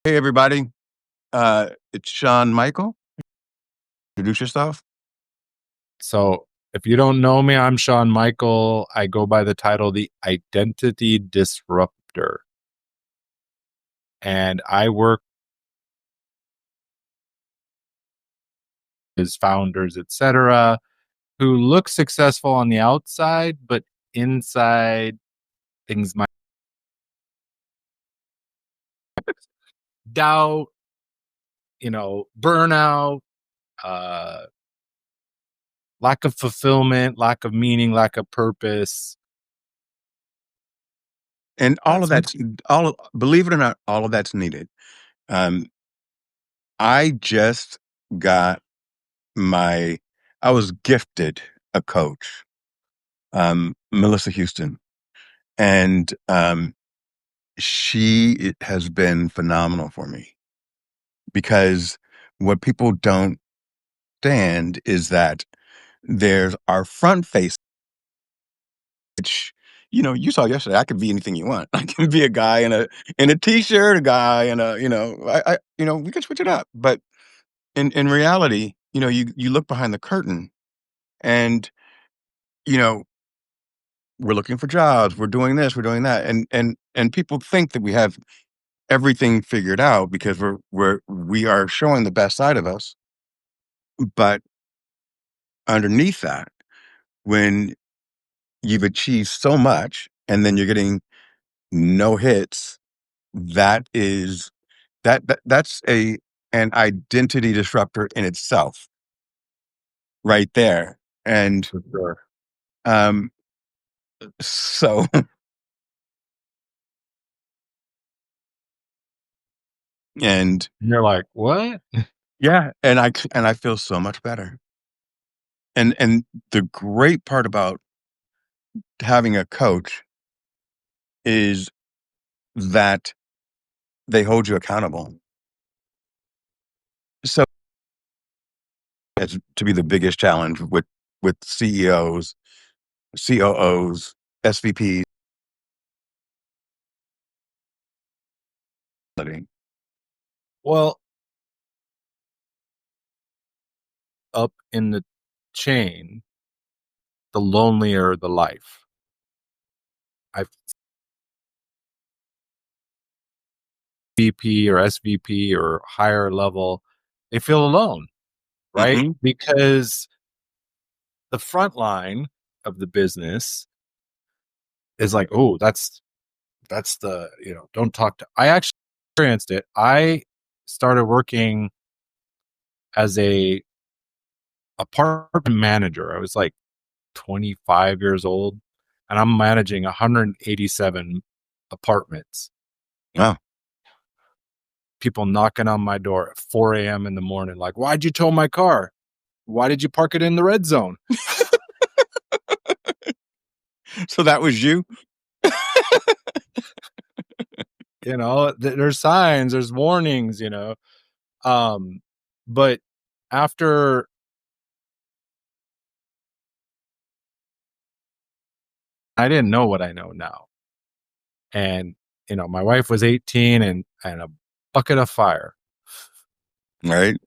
Hey, everybody. It's Shawn Michael. Introduce yourself. So, if you don't know me, I'm Shawn Michael. I go by the title The Identity Disruptor. And I work as founders, etc., who look successful on the outside, but inside things might doubt, burnout, uh, lack of fulfillment, lack of meaning, lack of purpose. And all of That's me. that's believe it or not, all of that's needed. Um, I just got I was gifted a coach, Melissa Houston, and she has been phenomenal for me because what people don't understand is that there's our front face. Which, you saw yesterday, I could be anything you want. I can be a guy in a t-shirt, a guy in a, we can switch it up. But in reality, you look behind the curtain and, you know, we're looking for jobs, we're doing this, we're doing that. And people think that we have everything figured out because we are showing the best side of us. But underneath that, when you've achieved so much and then you're getting no hits, that is that's an identity disruptor in itself right there. And For sure. um so and And you're like, what? yeah, and I feel so much better. And the great part about having a coach is that they hold you accountable. So it's to be the biggest challenge with CEOs, COOs, SVPs. Well, up in the chain, the lonelier the life. I've VP or SVP or higher level, they feel alone, right? Hmm. Because the front line of the business is like, oh, that's the, don't talk to. I actually experienced it. I started working as a apartment manager. I was like 25 years old and I'm managing 187 apartments. Wow. People knocking on my door at 4 a.m. in the morning, like, why'd you tow my car? Why did you park it in the red zone? So that was you? There's signs, there's warnings, but after I didn't know what I know now. And, my wife was 18 and a bucket of fire. Right.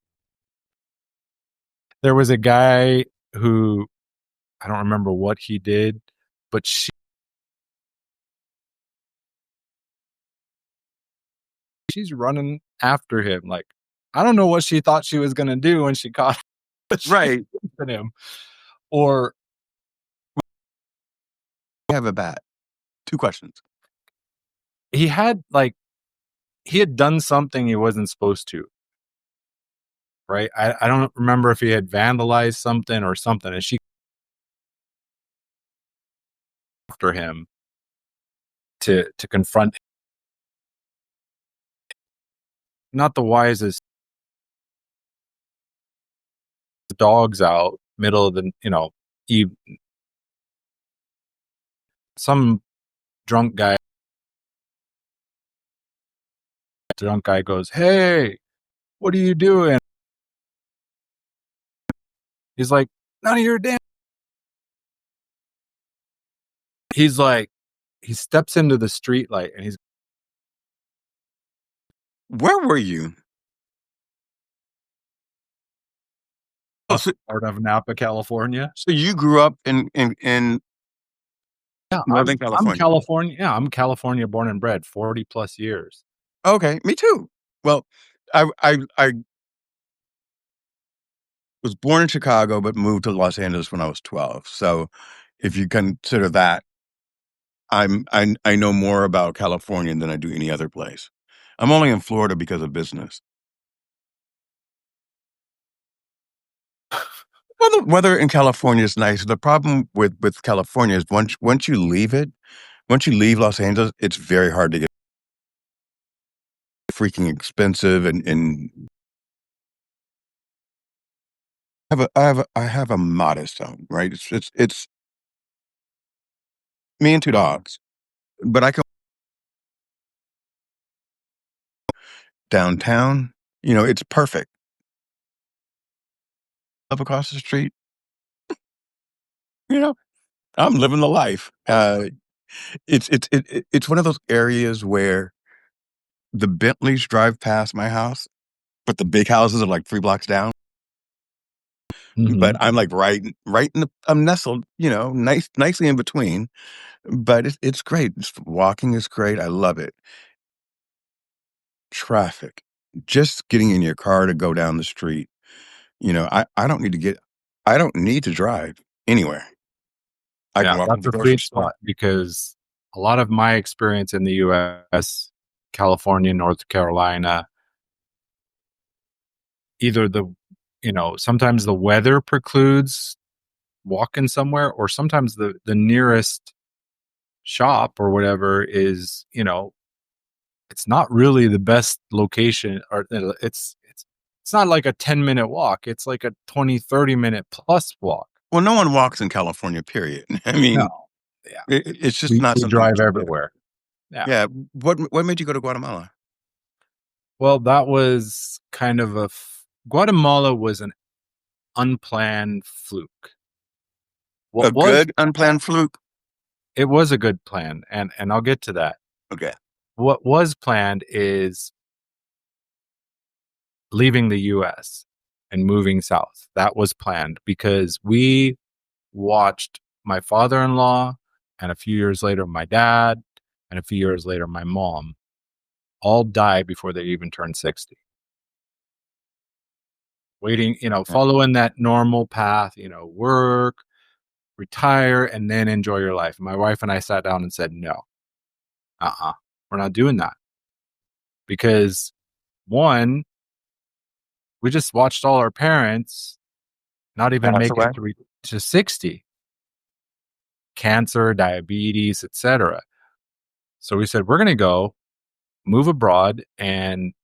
There was a guy who, I don't remember what he did, but she's running after him. Like, I don't know what she thought she was going to do when she caught Right. him. Or I have a bat. 2 questions. he had done something he wasn't supposed to. Right. I don't remember if he had vandalized something or something. And she after him to confront, not the wisest, dogs out middle of the, evening. Some drunk guy goes, hey, what are you doing? He's like, none of your damn. He's like, he steps into the street light and he's Where were you? Oh, so, Part of Napa, California. so you grew up in Yeah, Northern I'm California. California. Yeah, I'm California born and bred, 40 plus years. Okay, me too. Well, I was born in Chicago, but moved to Los Angeles when I was 12. So if you consider that, I know more about California than I do any other place. I'm only in Florida because of business. Well, the weather in California is nice. The problem with California is once you leave Los Angeles, it's very hard to get freaking expensive and I have a modest home, right? It's me and two dogs, but I can downtown. It's perfect. Up across the street, you know, I'm living the life. It's one of those areas where the Bentleys drive past my house, but the big houses are like 3 blocks down. But Mhm. I'm like right in the I'm nestled, nicely in between. But it's great. Walking is great. I love it. Traffic, just getting in your car to go down the street. I don't need to drive anywhere. I can Yeah, walk to that's the a grocery sweet store. spot because a lot of my experience in the US, California, North Carolina, either sometimes the weather precludes walking somewhere, or sometimes the nearest shop or whatever is, it's not really the best location, or it's not like a 10-minute walk. It's like a 20, 30-minute plus walk. Well, no one walks in California, period. I No. mean, Yeah. it's just We not we something that drive you do. everywhere. Yeah. Yeah. What made you go to Guatemala? Well, that was kind of Guatemala was an unplanned fluke. A What was good unplanned fluke? It was a good plan, and I'll get to that. Okay. What was planned is leaving the US and moving south. That was planned because we watched my father-in-law, and a few years later my dad, and a few years later my mom all die before they even turned 60. Waiting, following that normal path, work, retire, and then enjoy your life. My wife and I sat down and said, no, we're not doing that because one, we just watched all our parents not even Pass make away. it to 60, cancer, diabetes, etc. So we said, we're going to go move abroad and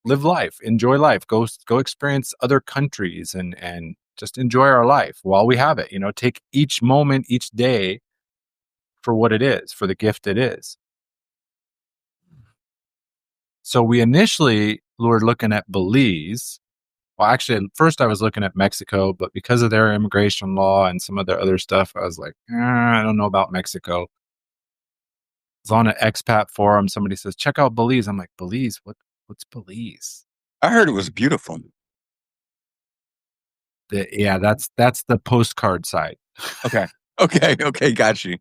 live life, enjoy life, go experience other countries and just enjoy our life while we have it. Take each moment, each day for what it is, for the gift it is. So we initially were looking at Belize. Well, actually, at first I was looking at Mexico, but because of their immigration law and some of their other stuff, I was like, I don't know about Mexico. I was on an expat forum. Somebody says, check out Belize. I'm like, Belize? What's Belize? I heard it was beautiful. Yeah, that's the postcard side. Okay. Okay. Okay. Got you.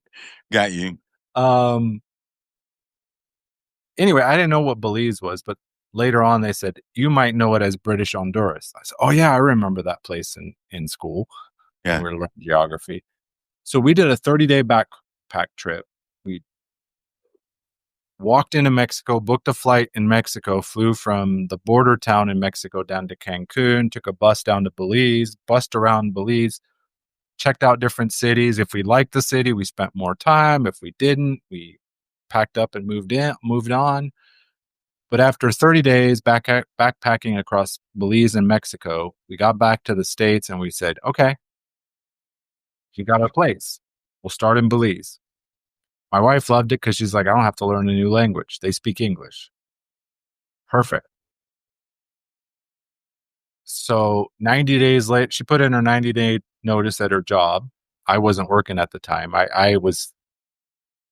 Got you. Um. Anyway, I didn't know what Belize was, but later on they said you might know it as British Honduras. I said, oh yeah, I remember that place in school when Yeah. we were learning geography. So we did a 30-day backpack trip. We walked into Mexico, booked a flight in Mexico, flew from the border town in Mexico down to Cancun, took a bus down to Belize, bussed around Belize, checked out different cities. If we liked the city, we spent more time. If we didn't, we packed up and moved on. But after 30 days backpacking across Belize and Mexico, we got back to the States and we said, okay, we got our place. We'll start in Belize. My wife loved it because she's like, I don't have to learn a new language. They speak English. Perfect. So 90 days later, she put in her 90-day notice at her job. I wasn't working at the time. I was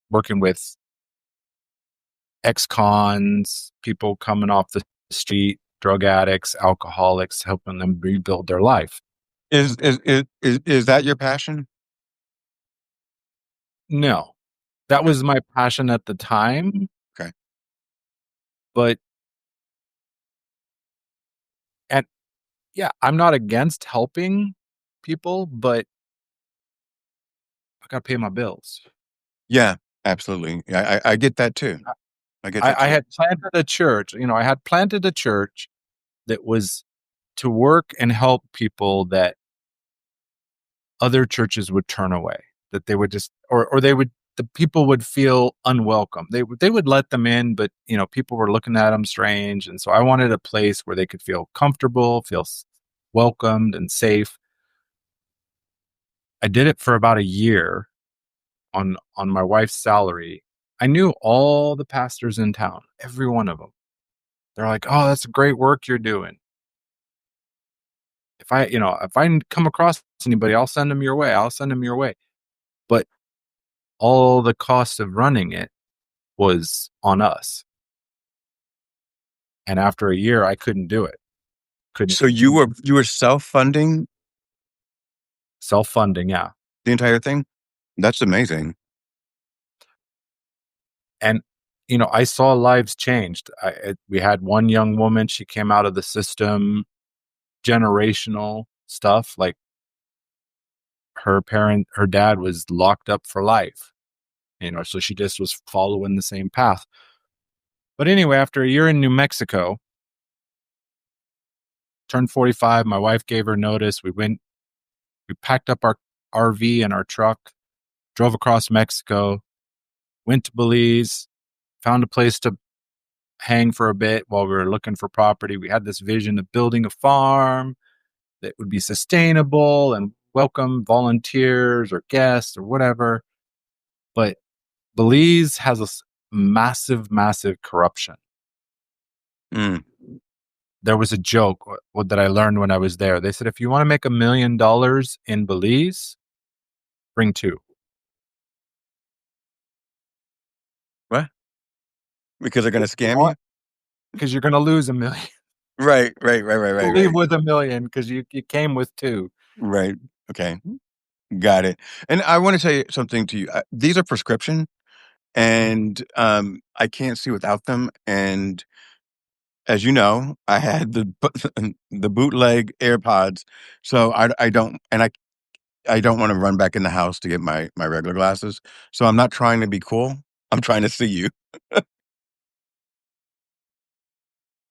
working with ex-cons, people coming off the street, drug addicts, alcoholics, helping them rebuild their life. Is that your passion? No, that Okay. was my passion at the time, Okay. but and yeah, I'm not against helping people, but I gotta pay my bills. Yeah, absolutely. I get that too. I get that I too. had planted a church, I had planted a church that was to work and help people that other churches would turn away, that they would just or they would the people would feel unwelcome. They would let them in, but people were looking at them strange, and so I wanted a place where they could feel comfortable, feel welcomed and safe. I did it for about a year on my wife's salary. I knew all the pastors in town, every one of them. They're like, "Oh, that's great work you're doing. If I come across anybody, I'll send them your way. I'll send them your way." But all the cost of running it was on us. And after a year, I couldn't do it. Couldn't So you continue. were self-funding Self-funding, yeah. the entire thing? That's amazing. And I saw lives changed. We had one young woman, she came out of the system, generational stuff, like her dad was locked up for life. So she just was following the same path. But anyway, after a year in New Mexico, turned 45, my wife gave her notice. We packed up our RV and our truck, drove across Mexico, went to Belize, found a place to hang for a bit while we were looking for property. We had this vision of building a farm that would be sustainable and welcome volunteers or guests or whatever. But Belize has a massive, massive corruption. Mm. There was a joke that I learned when I was there. They said, if you want to make $1 million in Belize, bring two. What? Because they're gonna If you scam you? want, because you're going to lose $1 million. Right, right, right, right, right, Leave right. with $1 million because you came with two. Right. Okay. Got it. And I want to say something to you. These are prescription, and I can't see without them. And as you know, I had the bootleg AirPods, so I don't, and I don't want to run back in the house to get my regular glasses. So I'm not trying to be cool. I'm trying to see you.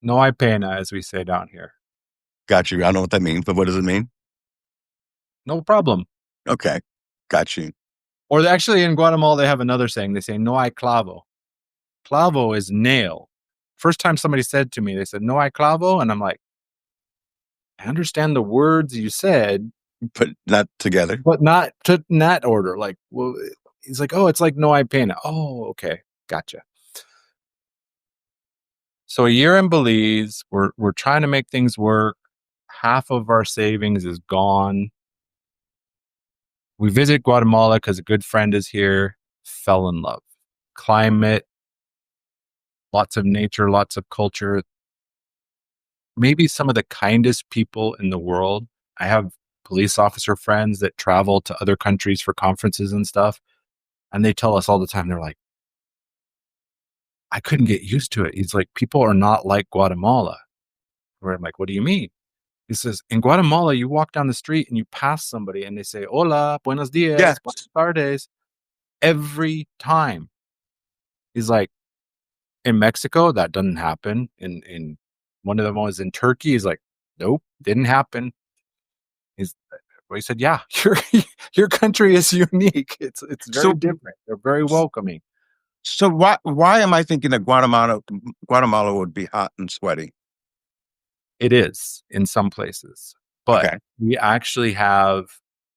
No hay pena, as we say down here. Got you. I don't know what that means, but what does it mean? No problem. Okay. Got you. Or actually, in Guatemala, they have another saying. They say, no hay clavo. Clavo is nail. First time somebody said to me, they said, no hay clavo. And I'm like, I understand the words you said, But not together. but not to in that order. Like, well, he's like, oh, it's like no hay pena. Oh, okay. Gotcha. So a year in Belize, we're trying to make things work. Half of our savings is gone. We visit Guatemala because a good friend is here. Fell in love. Climate, lots of nature, lots of culture. Maybe some of the kindest people in the world. I have police officer friends that travel to other countries for conferences and stuff. And they tell us all the time, they're like, I couldn't get used to it. He's like, people are not like Guatemala. Where I'm like, what do you mean? He says, in Guatemala, you walk down the street and you pass somebody and they say, hola, buenos Yes. dias, buenas tardes, every time. He's like, in Mexico, that doesn't happen. In one of them was in Turkey. He's like, nope, didn't happen. He's Well, he said, yeah, your country is unique. It's very So different. They're very welcoming. so why am I thinking that Guatemala would be hot and sweaty? It is in some places, but Okay. we actually have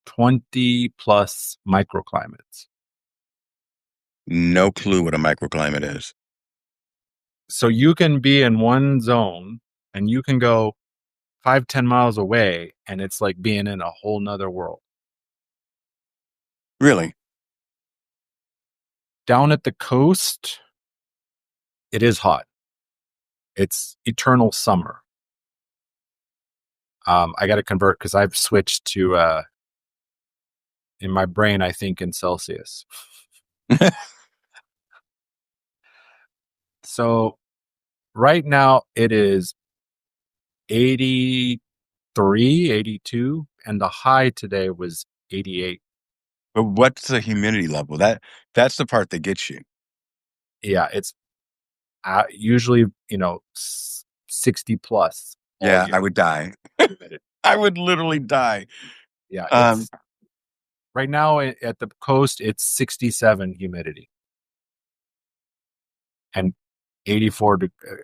20 plus microclimates. No clue what a microclimate is. So you can be in one zone and you can go 5-10 miles away and it's like being in a whole nother world. Really? Down at the coast, It is hot. It's eternal summer. I got to convert because I've switched to in my brain, I think in Celsius. So right now it is 83, 82, and the high today was 88. But what's the humidity level? That's the part that gets you. Yeah, it's usually, 60 plus all Yeah, year. I would die. I would literally die. Yeah, Um, it's right now at the coast, it's 67 humidity and 84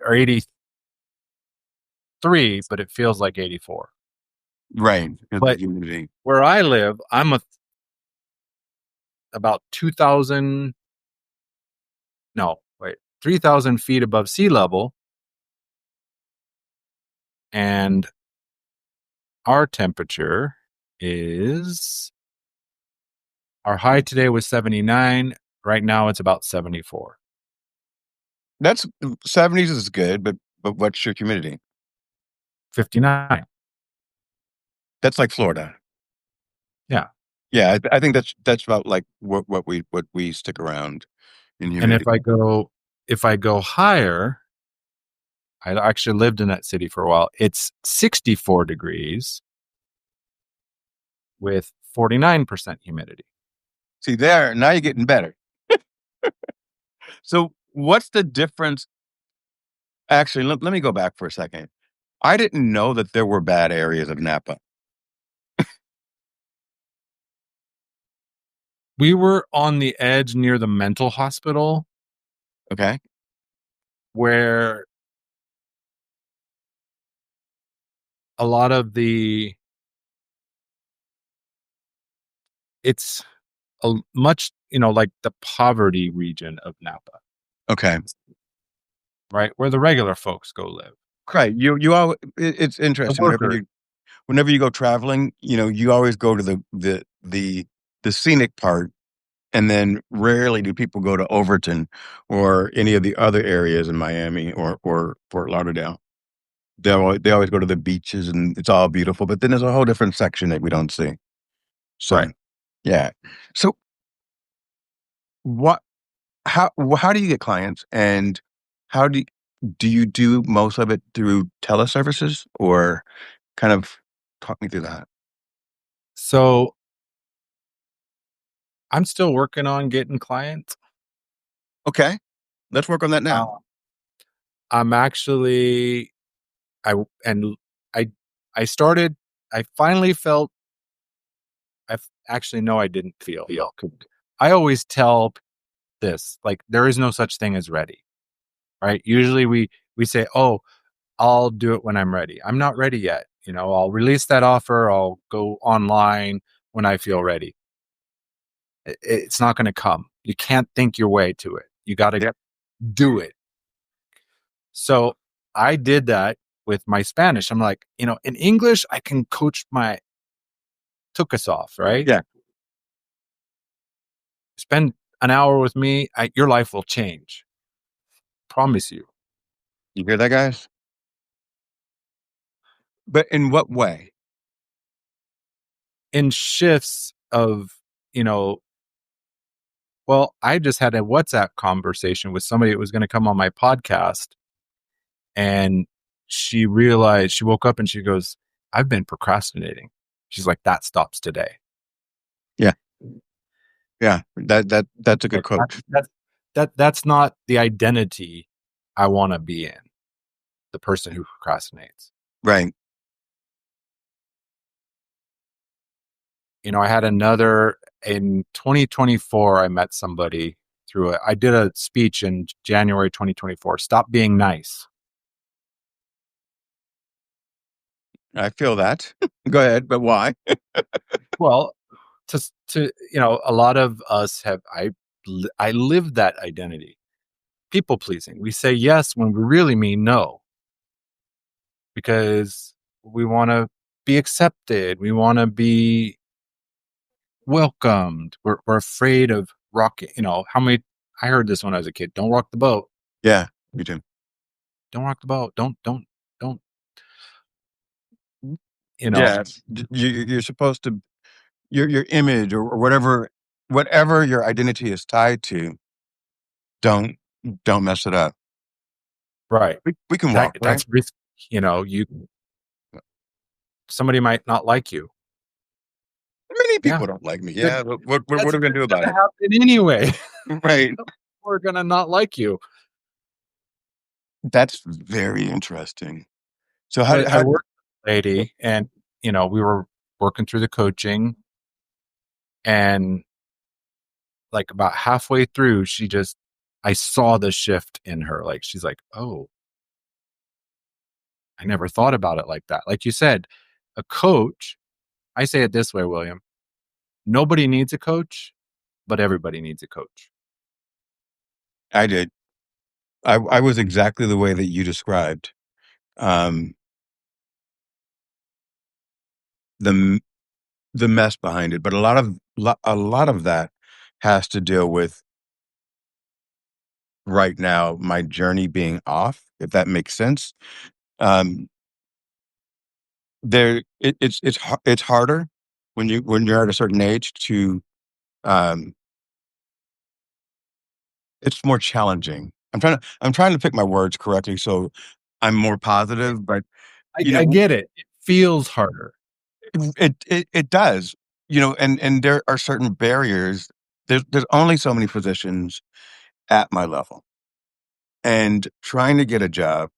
or 83, but it feels like 84. right, because of the But humidity. where I live, I'm about 2,000, no, wait, 3,000 feet above sea level. And our temperature is, our high today was 79. Right now it's about 74. That's 70s is good, but what's your humidity? 59. That's like Florida. Yeah. Yeah, I think that's about like what we stick around in And humidity. if I go higher, I actually lived in that city for a while. It's 64 degrees with 49% humidity. See there, now you're getting better. So what's the difference? Actually, let me go back for a second. I didn't know that there were bad areas of Napa. We were on the edge near the mental hospital Okay. where a lot of it's a much, like the poverty region of Napa, Okay. right? Where the regular folks go live. Right. You all it's The interesting workers. whenever you go traveling, you always go to the scenic part, and then rarely do people go to Overton or any of the other areas in Miami or Fort Lauderdale. They always go to the beaches and it's all beautiful, but then there's a whole different section that we don't see. So, Right. yeah. So what how do you get clients, and how do you do most of it through teleservices, or kind of talk me through that? So I'm still working on getting clients. Okay. Let's work on that now. Uh, I'm actually I and I I started I finally felt actually no I didn't feel. I always tell this, like there is no such thing as ready, right? Usually we say, "Oh, I'll do it when I'm ready." I'm not ready yet. I'll release that offer, I'll go online when I feel ready. It's not going to come. You can't think your way to it. You got to Yep. do it. So I did that with my Spanish. I'm like, in English, I can coach my took us off, right? Yeah. Spend an hour with me, your life will change. Promise you. You hear that, guys? But in what way? In shifts of, well, I just had a WhatsApp conversation with somebody that was going to come on my podcast. And she realized, she woke up and she goes, I've been procrastinating. She's like, that stops today. Yeah. Yeah. That's a good Like quote. that's not the identity I want to be in, the person who procrastinates. Right. I had another in 2024. I met somebody through it. I did a speech in January 2024. Stop being nice. I feel that. Go ahead, but why? Well, a lot of us have. I live that identity. People pleasing. We say yes when we really mean no because we want to be accepted. We want to be welcomed. We're afraid of rocking. How many? I heard this when I was a kid. Don't rock the boat. Yeah. Me too. Don't rock the boat. Don't, you know, Yes, you're supposed to your image or whatever your identity is tied to. Don't don't mess it up. right. We can That walk, right? that's risk. You somebody might not like you. Many Yeah. people don't like me. Good. Yeah, what That's are we gonna do about gonna it? happen anyway. Right. People are gonna not like you. That's very interesting. So So I how worked with a lady, and we were working through the coaching, and like about halfway through, I saw the shift in her. Like she's like, "Oh, I never thought about it like that." Like you said, a coach. I say it this way, William. Nobody needs a coach, but everybody needs a coach. I did. I was exactly the way that you described. Um, the m- the mess behind it, but a lot of that has to deal with right now my journey being off, if that makes sense. Um, it's harder when you're at a certain age to um, it's more challenging. I'm trying to pick my words correctly so I'm more positive, but I, you I know get it. It feels harder. it does, and there are certain barriers. There's only so many positions at my level, and trying to get a job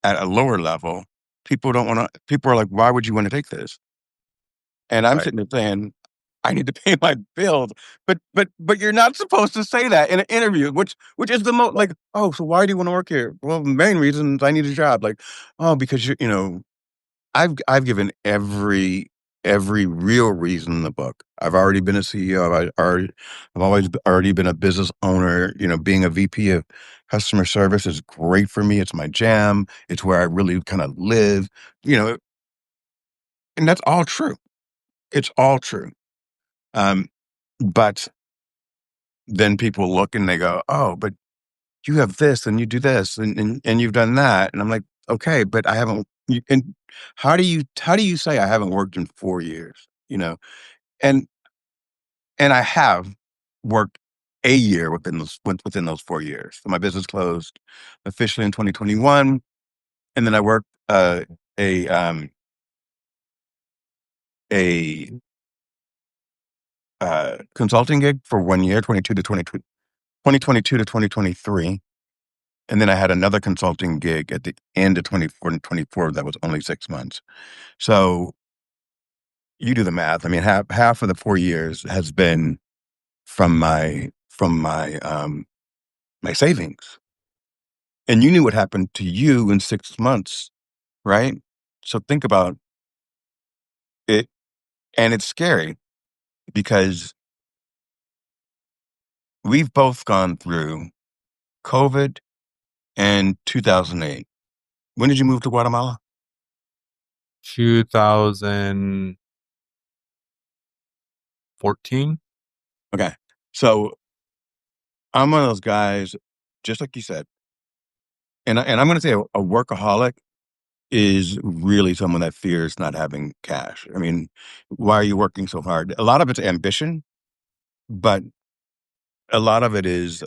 at a lower level, people are like, "Why would you wanna take this?" And I'm Right. sitting there saying, "I need to pay my bills." But you're not supposed to say that in an interview, which is the most like, "Oh, so why do you wanna work here?" "Well, the main reason is I need a job." Like, "Oh, because I've given every real reason in the book. I've already been a CEO. I've already been a business owner. Being a VP of customer service is great for me. It's my jam. It's where I really kind of live. You know, and that's all true. It's all true. Um, but then people look and they go, "Oh, but you have this and you do this and you've done that." And I'm like, "Okay, but I haven't." And how do you say I haven't worked in 4 years? And and I have worked a year within those 4 years. So my business closed officially in 2021, and then I worked a a consulting gig for 1 year, 2022 to 2023. And then I had another consulting gig at the end of 24 that was only 6 months. So you do the math. I mean, half of the 4 years has been from my savings. And you knew what happened to you in 6 months, right? So think about it. And it's scary because we've both gone through COVID and 2008. When did you move to Guatemala? 2014. Okay. So I'm one of those guys, just like you said, and I'm going to say a workaholic is really someone that fears not having cash. I mean, why are you working so hard? A lot of it's ambition, but a lot of it is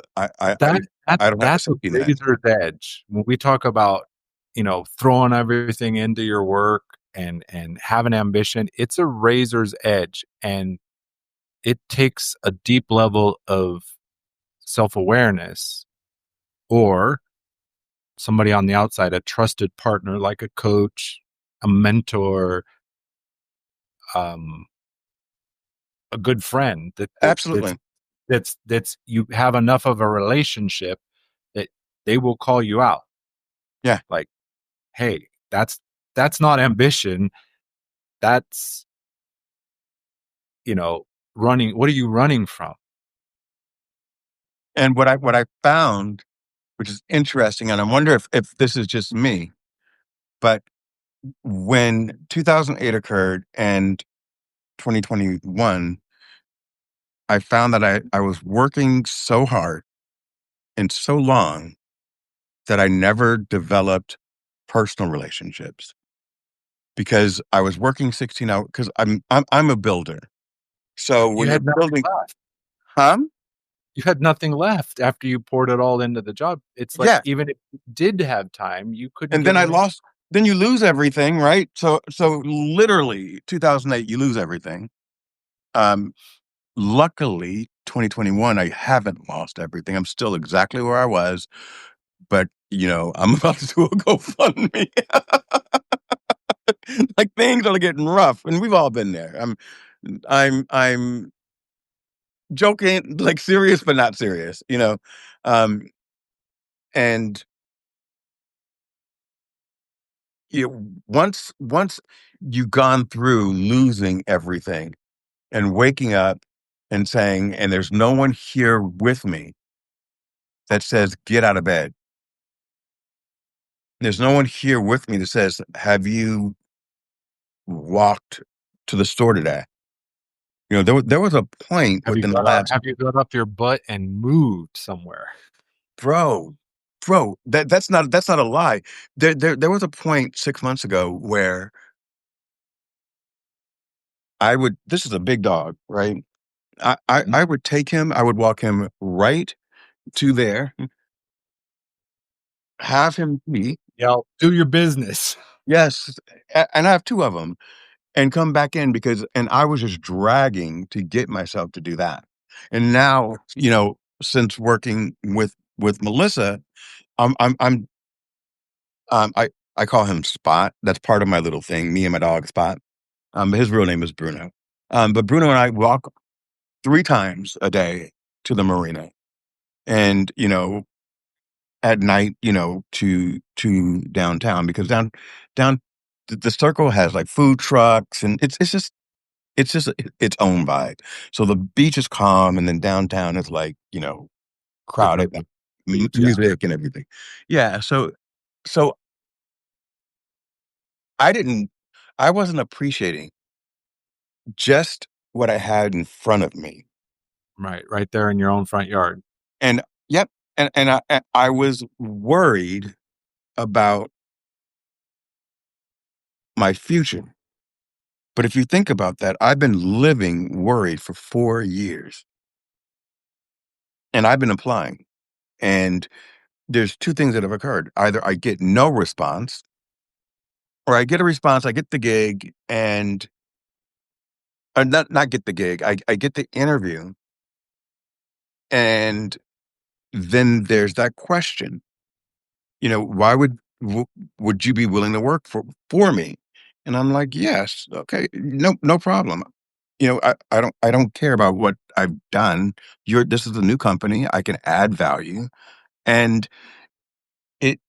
That that I don't have the that's a safety net. razor's edge. When we talk about, throwing everything into your work and having ambition, it's a razor's edge, and it takes a deep level of self-awareness, or somebody on the outside, a trusted partner like a coach, a mentor, um, a good friend Absolutely. that's you have enough of a relationship that they will call you out. Yeah. Like, hey, that's not ambition. That's, you know, running. What are you running from? And what I found, which is interesting, and I wonder if this is just me, but when 2008 occurred and 2021, I found that I was working so hard in so long that I never developed personal relationships because I was working 16 hours because I'm a builder. So You when you're had nothing building, left. huh? You had nothing left after you poured it all into the job. It's like, Yeah. even if you did have time, you couldn't And give then I them any. lost, then you lose everything, right? So literally 2008, you lose everything. Um, Luckily, 2021, I haven't lost everything. I'm still exactly where I was, but I'm about to do a GoFundMe. Like things are getting rough, and we've all been there. I'm joking, like serious but not serious. Um, and once you've gone through losing everything and waking up and saying, and there's no one here with me that says, get out of bed. There's no one here with me that says, have you walked to the store today? There was a point Have you within the got up, last have you got up your butt and moved somewhere? bro, that's not a lie. There was a point 6 months ago where this is a big dog, right? Mhm. I would take him, I would walk him right to there, have him pee. Yell, "Do your business." Yes, and I have two of them, and come back in and I was just dragging to get myself to do that. And now, since working with Melissa, I'm I call him Spot. That's part of my little thing. Me and my dog Spot. His real name is Bruno. But Bruno and I walk 3 times a day to the marina, and at night, to downtown because down the circle has like food trucks, and it's just its own vibe. So the beach is calm, and then downtown is like crowded, Different like beach, yeah. music and everything. Yeah. So I didn't, I wasn't appreciating just what I had in front of me, Right there in your own front yard. and yep, and I was worried about my future. But if you think about that, I've been living worried for 4 years, and I've been applying. And there's two things that have occurred. Either I get no response, or I get a response, I get the gig, and or not get the gig, I get the interview, and then there's that question, why would you be willing to work for me? And I'm like, yes, okay, no problem. I don't care about what I've done. This is a new company. I can add value. And it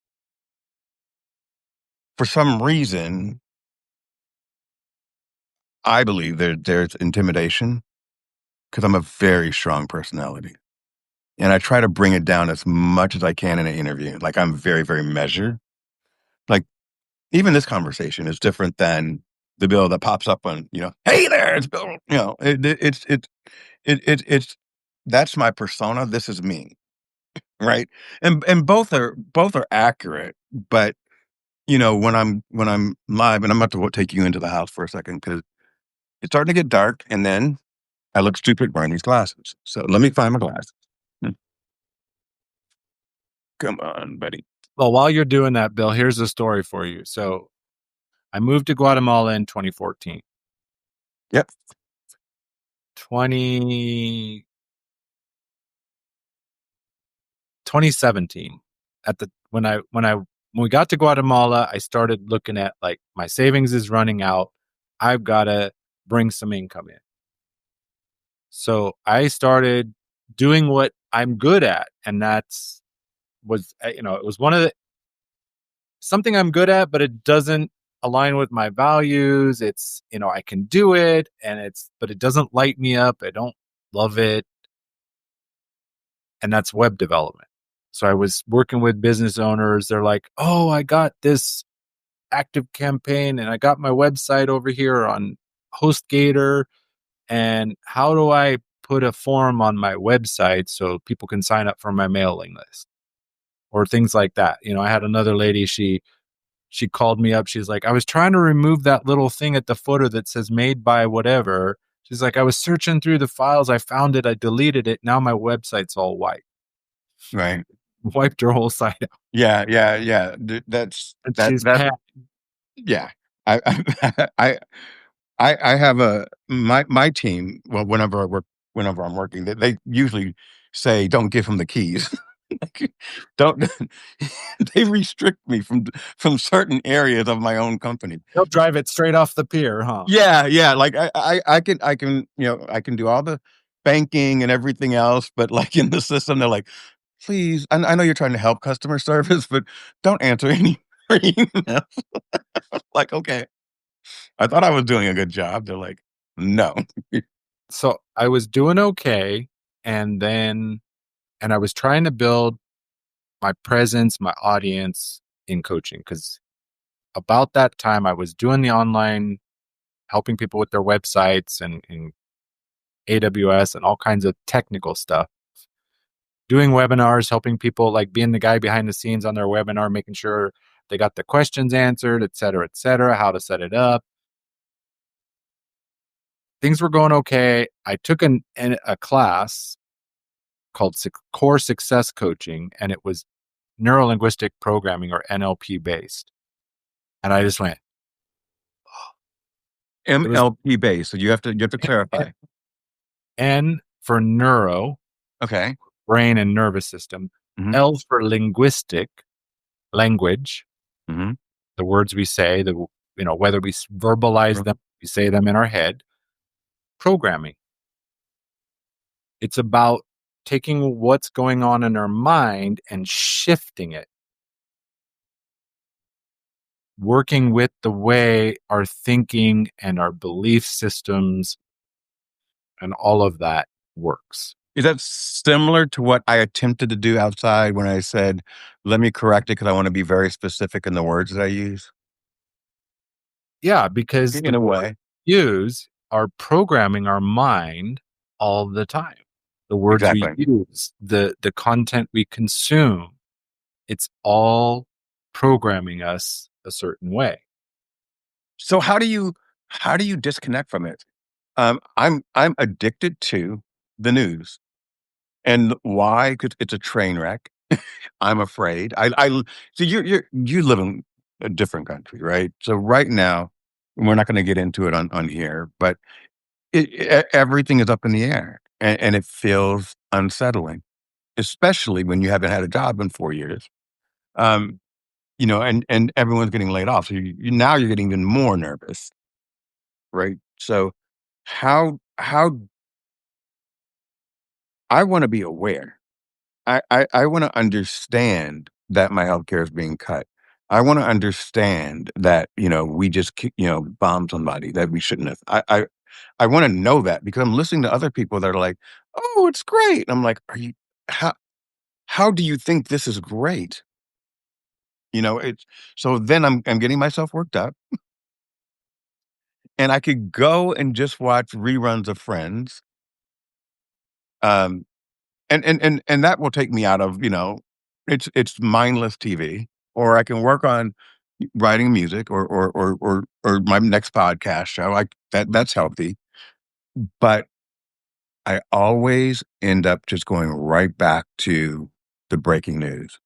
for some reason, I believe there's intimidation because I'm a very strong personality. And I try to bring it down as much as I can in an interview. Like I'm very, very measured. Like even this conversation is different than the bill that pops up on, hey there, it's Bill. It's that's my persona. This is me, right? And both are accurate, but when I'm live, and I'm about to take you into the house for a second because it's starting to get dark, and then I look stupid wearing these glasses. So let me find my glasses. Hmm, Come on, buddy. Well, while you're doing that, Bill, here's a story for you. So I moved to Guatemala in 2014. Yep. 2017, at the when we got to Guatemala, I started looking at, like, my savings is running out. I've got to bring some income in. So I started doing what I'm good at, and it was one of the something I'm good at, but it doesn't align with my values. I can do it, but it doesn't light me up. I don't love it. And that's web development. So I was working with business owners. They're like, "Oh, I got this active campaign and I got my website over here on HostGator. And how do I put a form on my website so people can sign up for my mailing list or things like that. I had another lady, she called me up. She's like, I was trying to remove that little thing at the footer that says made by whatever. She's like, I was searching through the files. I found it. I deleted it. Now my website's all white. Right. Wiped her whole site out. Yeah. Yeah. Yeah. That's And that. she's That. panicked. Yeah. I. I have my team. Well, whenever I'm working, they usually say, "Don't give them the keys." Like, don't. They restrict me from certain areas of my own company. They'll drive it straight off the pier, huh? Yeah, yeah. Like I can I can do all the banking and everything else, but like in the system, they're like, please. I know you're trying to help customer service, but don't answer any emails. Like, okay, I thought I was doing a good job. They're like, no. So I was doing okay. And I was trying to build my presence, my audience in coaching, because about that time I was doing the online, helping people with their websites and AWS and all kinds of technical stuff, doing webinars, helping people, like being the guy behind the scenes on their webinar, making sure they got the questions answered, et cetera, how to set it up. Things were going okay. I took a class called Core Success Coaching, and it was neuro-linguistic programming, or NLP based. And I just went, it was MLP base. So you have to clarify. N for neuro, Okay. brain and nervous system, Hmm. L for linguistic, language, Hmm. the words we say, whether we verbalize them, we say them in our head, programming. It's about taking what's going on in our mind and shifting it, working with the way our thinking and our belief systems and all of that works. Is that similar to what I attempted to do outside when I said, let me correct it because I want to be very specific in the words that I use? Yeah, because the In a way. use are programming our mind all the time. The words we Exactly. use, the content we consume, it's all programming us a certain way. So how do you disconnect from it? I'm addicted to the news. And why? Because it's a train wreck. I'm afraid. So you live in a different country, right? So right now, we're not going to get into it on here, but everything is up in the air, and it feels unsettling, especially when you haven't had a job in 4 years. Um, and everyone's getting laid off, so now you're getting even more nervous, right? So how I want to be aware. I want to understand that my healthcare is being cut. I want to understand that, we just, bombed somebody that we shouldn't have. I want to know that because I'm listening to other people that are like, oh, it's great. I'm like, how, how do you think this is great? It's so then I'm getting myself worked up, and I could go and just watch reruns of Friends. Um, and that will take me out of, it's mindless TV, or I can work on writing music or my next podcast show. That's healthy, but I always end up just going right back to the breaking news.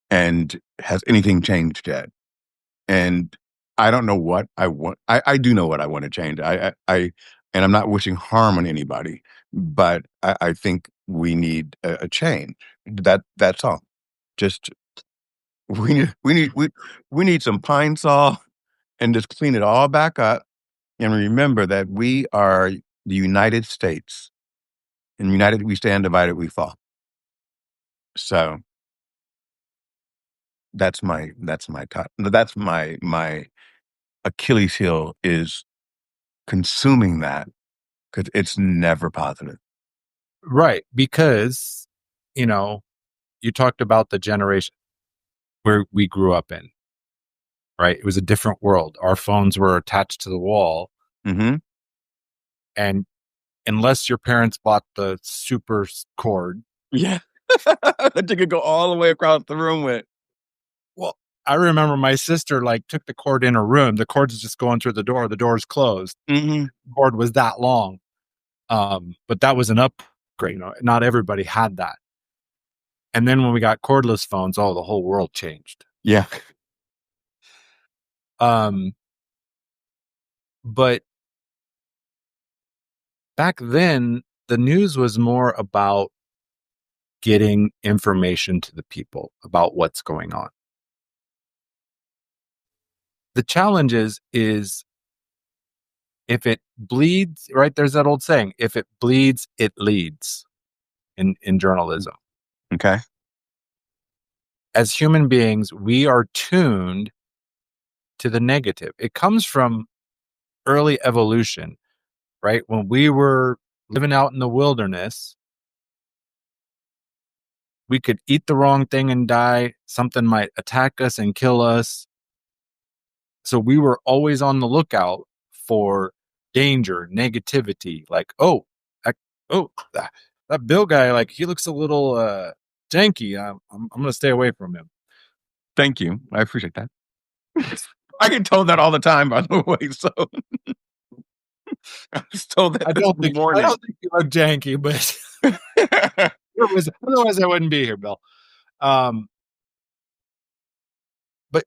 And has anything changed yet? And I don't know what I want. I do know what I want to change. And I'm not wishing harm on anybody, but I think we need a change. That's all. Just we need some Pine Sol and just clean it all back up. And remember that we are the United States. And united we stand, divided we fall. So that's my Achilles heel is consuming that because it's never positive. Right. Because, you know, you talked about the generation where we grew up in, right? It was a different world. Our phones were attached to the wall, Mhm. and unless your parents bought the super cord. Yeah. That you could go all the way across the room with. Well, I remember my sister like took the cord in her room. The cord's just going through the door. The door's closed. Mm-hmm. The cord was that long. But that was an upgrade. You know, not everybody had that. And then when we got cordless phones, the whole world changed. Yeah. But back then, the news was more about getting information to the people about what's going on. The challenge is if it bleeds, right? There's that old saying, if it bleeds, it leads in journalism. Okay. As human beings, we are tuned to the negative. It comes from early evolution, right? When we were living out in the wilderness, we could eat the wrong thing and die. Something might attack us and kill us. So we were always on the lookout for danger, negativity. Like, that Bill guy, like he looks a little janky. I'm going to stay away from him. Thank you. I appreciate that. I get told that all the time, by the way. So I was told that I don't think you look janky, but otherwise I wouldn't be here, Bill. But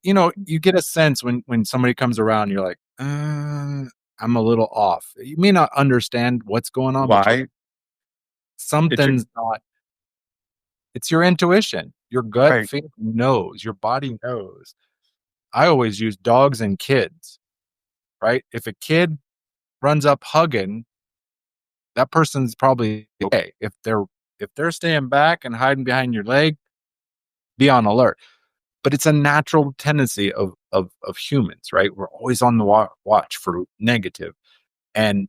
you know, you get a sense when somebody comes around, you're like, I'm a little off. You may not understand what's going on, but why? something's not. It's your intuition. Your gut Right. feeling knows. Your body knows. I always use dogs and kids, right? If a kid runs up hugging, that person's probably okay. If they're staying back and hiding behind your leg, be on alert. But it's a natural tendency of humans, right? We're always on the watch for negative. And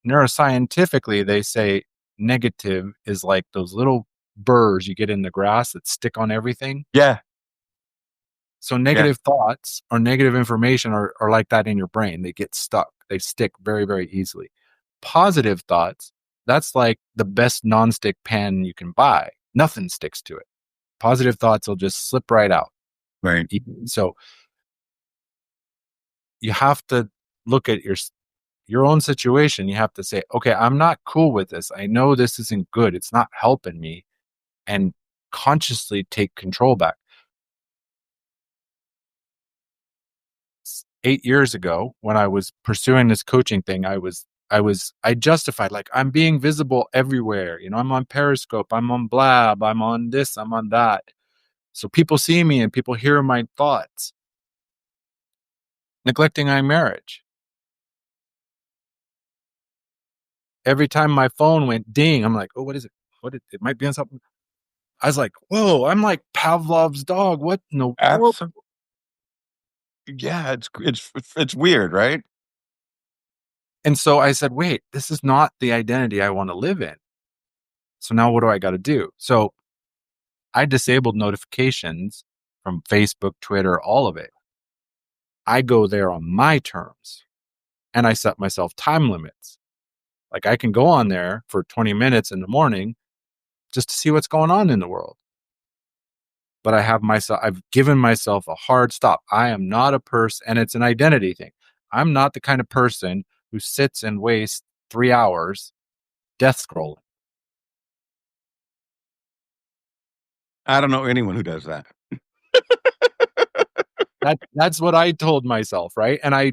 neuroscientifically, they say negative is like those little burrs you get in the grass that stick on everything. Yeah. So negative thoughts or negative information are like that in your brain. They get stuck. They stick very, very easily. Positive thoughts, that's like the best nonstick pan you can buy. Nothing sticks to it. Positive thoughts will just slip right out. Right. So you have to look at your own situation. You have to say, okay, I'm not cool with this. I know this isn't good. It's not helping me. And consciously take control back. 8 years ago, when I was pursuing this coaching thing, I justified, like, I'm being visible everywhere. You know, I'm on Periscope, I'm on Blab, I'm on this, I'm on that. So people see me and people hear my thoughts. Neglecting my marriage. Every time my phone went ding, I'm like, oh, what is it? It might be on something. I was like, whoa, I'm like Pavlov's dog. What in the world? Absolutely. Yeah, it's weird, right? And so I said, wait, this is not the identity I want to live in. So now what do I got to do? So I disabled notifications from Facebook, Twitter, all of it. I go there on my terms and I set myself time limits. Like I can go on there for 20 minutes in the morning just to see what's going on in the world. But I've given myself a hard stop. I am not a person, and it's an identity thing. I'm not the kind of person who sits and wastes 3 hours death scrolling. I don't know anyone who does that. That's what I told myself, right? And I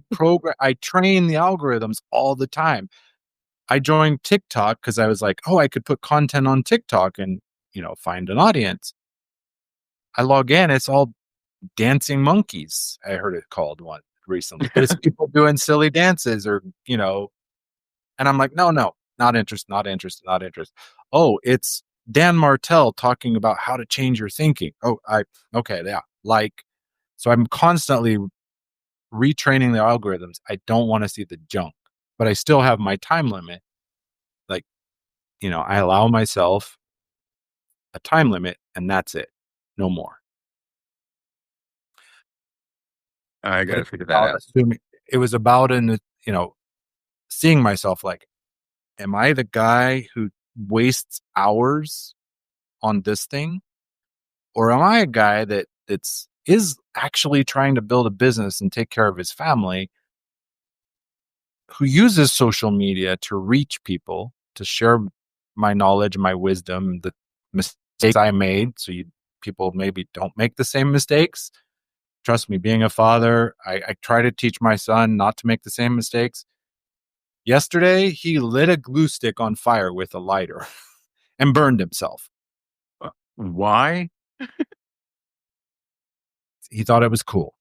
train the algorithms all the time. I joined TikTok because I was like, oh, I could put content on TikTok and, find an audience. I log in, it's all dancing monkeys. I heard it called one recently, but it's people doing silly dances or, and I'm like, no, not interested. Oh, it's Dan Martell talking about how to change your thinking. Oh, okay. Yeah. So I'm constantly retraining the algorithms. I don't want to see the junk, but I still have my time limit. Like, I allow myself a time limit and that's it. No more. I got to figure that out. It was about seeing myself like, am I the guy who wastes hours on this thing? Or am I a guy that is actually trying to build a business and take care of his family, who uses social media to reach people, to share my knowledge, my wisdom, the mistakes I made, so people maybe don't make the same mistakes? Trust me, being a father, I try to teach my son not to make the same mistakes. Yesterday, he lit a glue stick on fire with a lighter and burned himself. Why? He thought it was cool.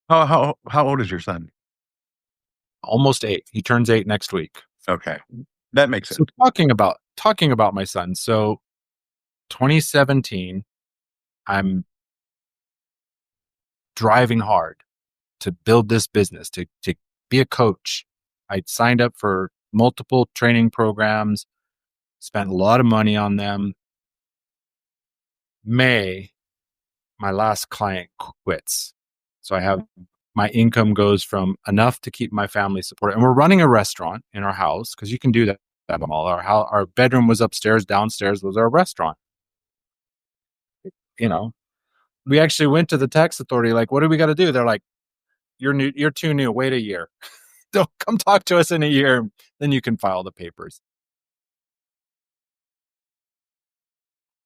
How old is your son? Almost 8. He turns 8 next week. Okay, that makes sense. So talking about my son. So 2017, I'm driving hard to build this business, to be a coach. I signed up for multiple training programs, spent a lot of money on them. May, my last client quits. So I have my income goes from enough to keep my family supported. And we're running a restaurant in our house, because you can do that. Our bedroom was upstairs, downstairs was our restaurant. You know, we actually went to the tax authority, like, what do we got to do? They're like, you're new, you're too new, wait a year. Don't come talk to us in a year, then you can file the papers.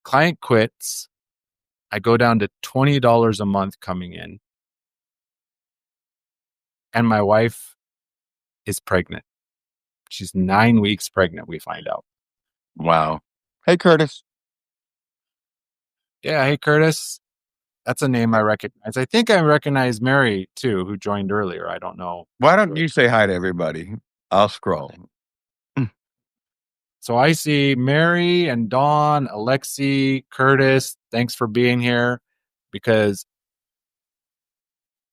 Client quits. I go down to $20 a month coming in. And my wife is pregnant. She's 9 weeks pregnant, we find out. Wow. Hey, Curtis. Yeah, hey, Curtis. That's a name I recognize. I think I recognize Mary, too, who joined earlier. I don't know. Why don't you say hi to everybody? I'll scroll. So I see Mary and Dawn, Alexi, Curtis. Thanks for being here, because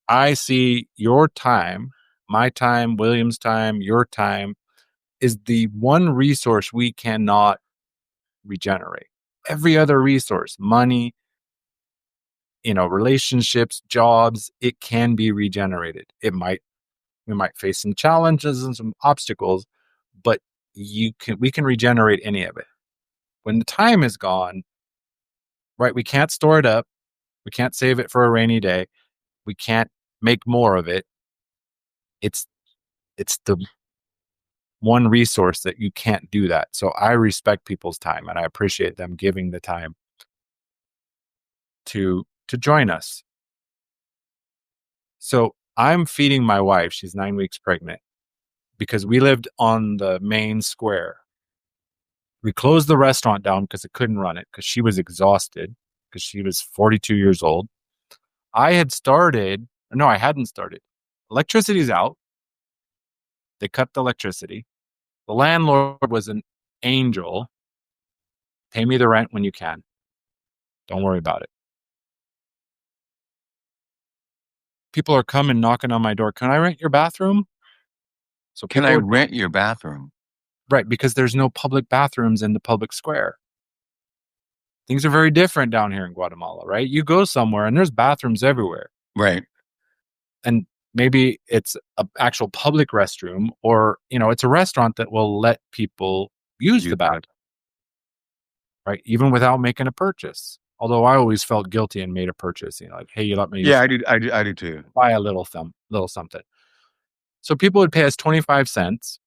I see your time, my time, William's time, your time is the one resource we cannot regenerate. Every other resource, money, relationships, jobs, it can be regenerated. We might face some challenges and some obstacles, but we can regenerate any of it. When the time is gone, right, we can't store it up. We can't save it for a rainy day. We can't make more of it. It's the one resource that you can't do that. So I respect people's time, and I appreciate them giving the time to join us. So I'm feeding my wife. She's 9 weeks pregnant, because we lived on the main square. We closed the restaurant down because it couldn't run it, because she was exhausted, because she was 42 years old. I hadn't started. Electricity's out. They cut the electricity. The landlord was an angel. Pay me the rent when you can. Don't worry about it. People are coming knocking on my door. Can I rent your bathroom? So Can I rent your bathroom? Right, because there's no public bathrooms in the public square. Things are very different down here in Guatemala, right? You go somewhere and there's bathrooms everywhere. Right. And maybe it's an actual public restroom, or, it's a restaurant that will let people use the bathroom, right? Even without making a purchase. Although I always felt guilty and made a purchase, like, hey, you let me Yeah, I do too. buy a little something. So people would pay us 25 cents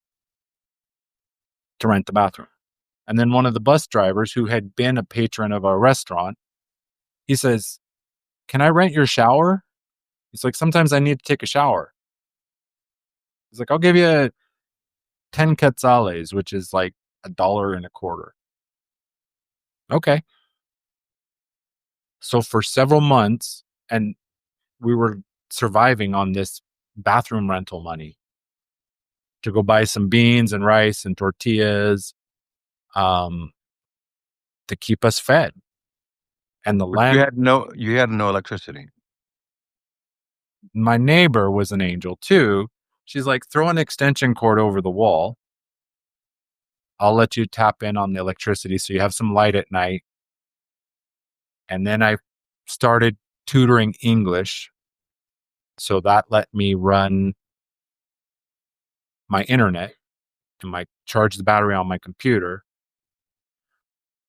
to rent the bathroom. And then one of the bus drivers, who had been a patron of our restaurant, he says, can I rent your shower? He's like, sometimes I need to take a shower. He's like, I'll give you 10 quetzales, which is like $1.25. Okay. So for several months, and we were surviving on this bathroom rental money to go buy some beans and rice and tortillas, to keep us fed. And you had no electricity. My neighbor was an angel too. She's like, throw an extension cord over the wall. I'll let you tap in on the electricity so you have some light at night. And then I started tutoring English. So that let me run my internet, and charge the battery on my computer.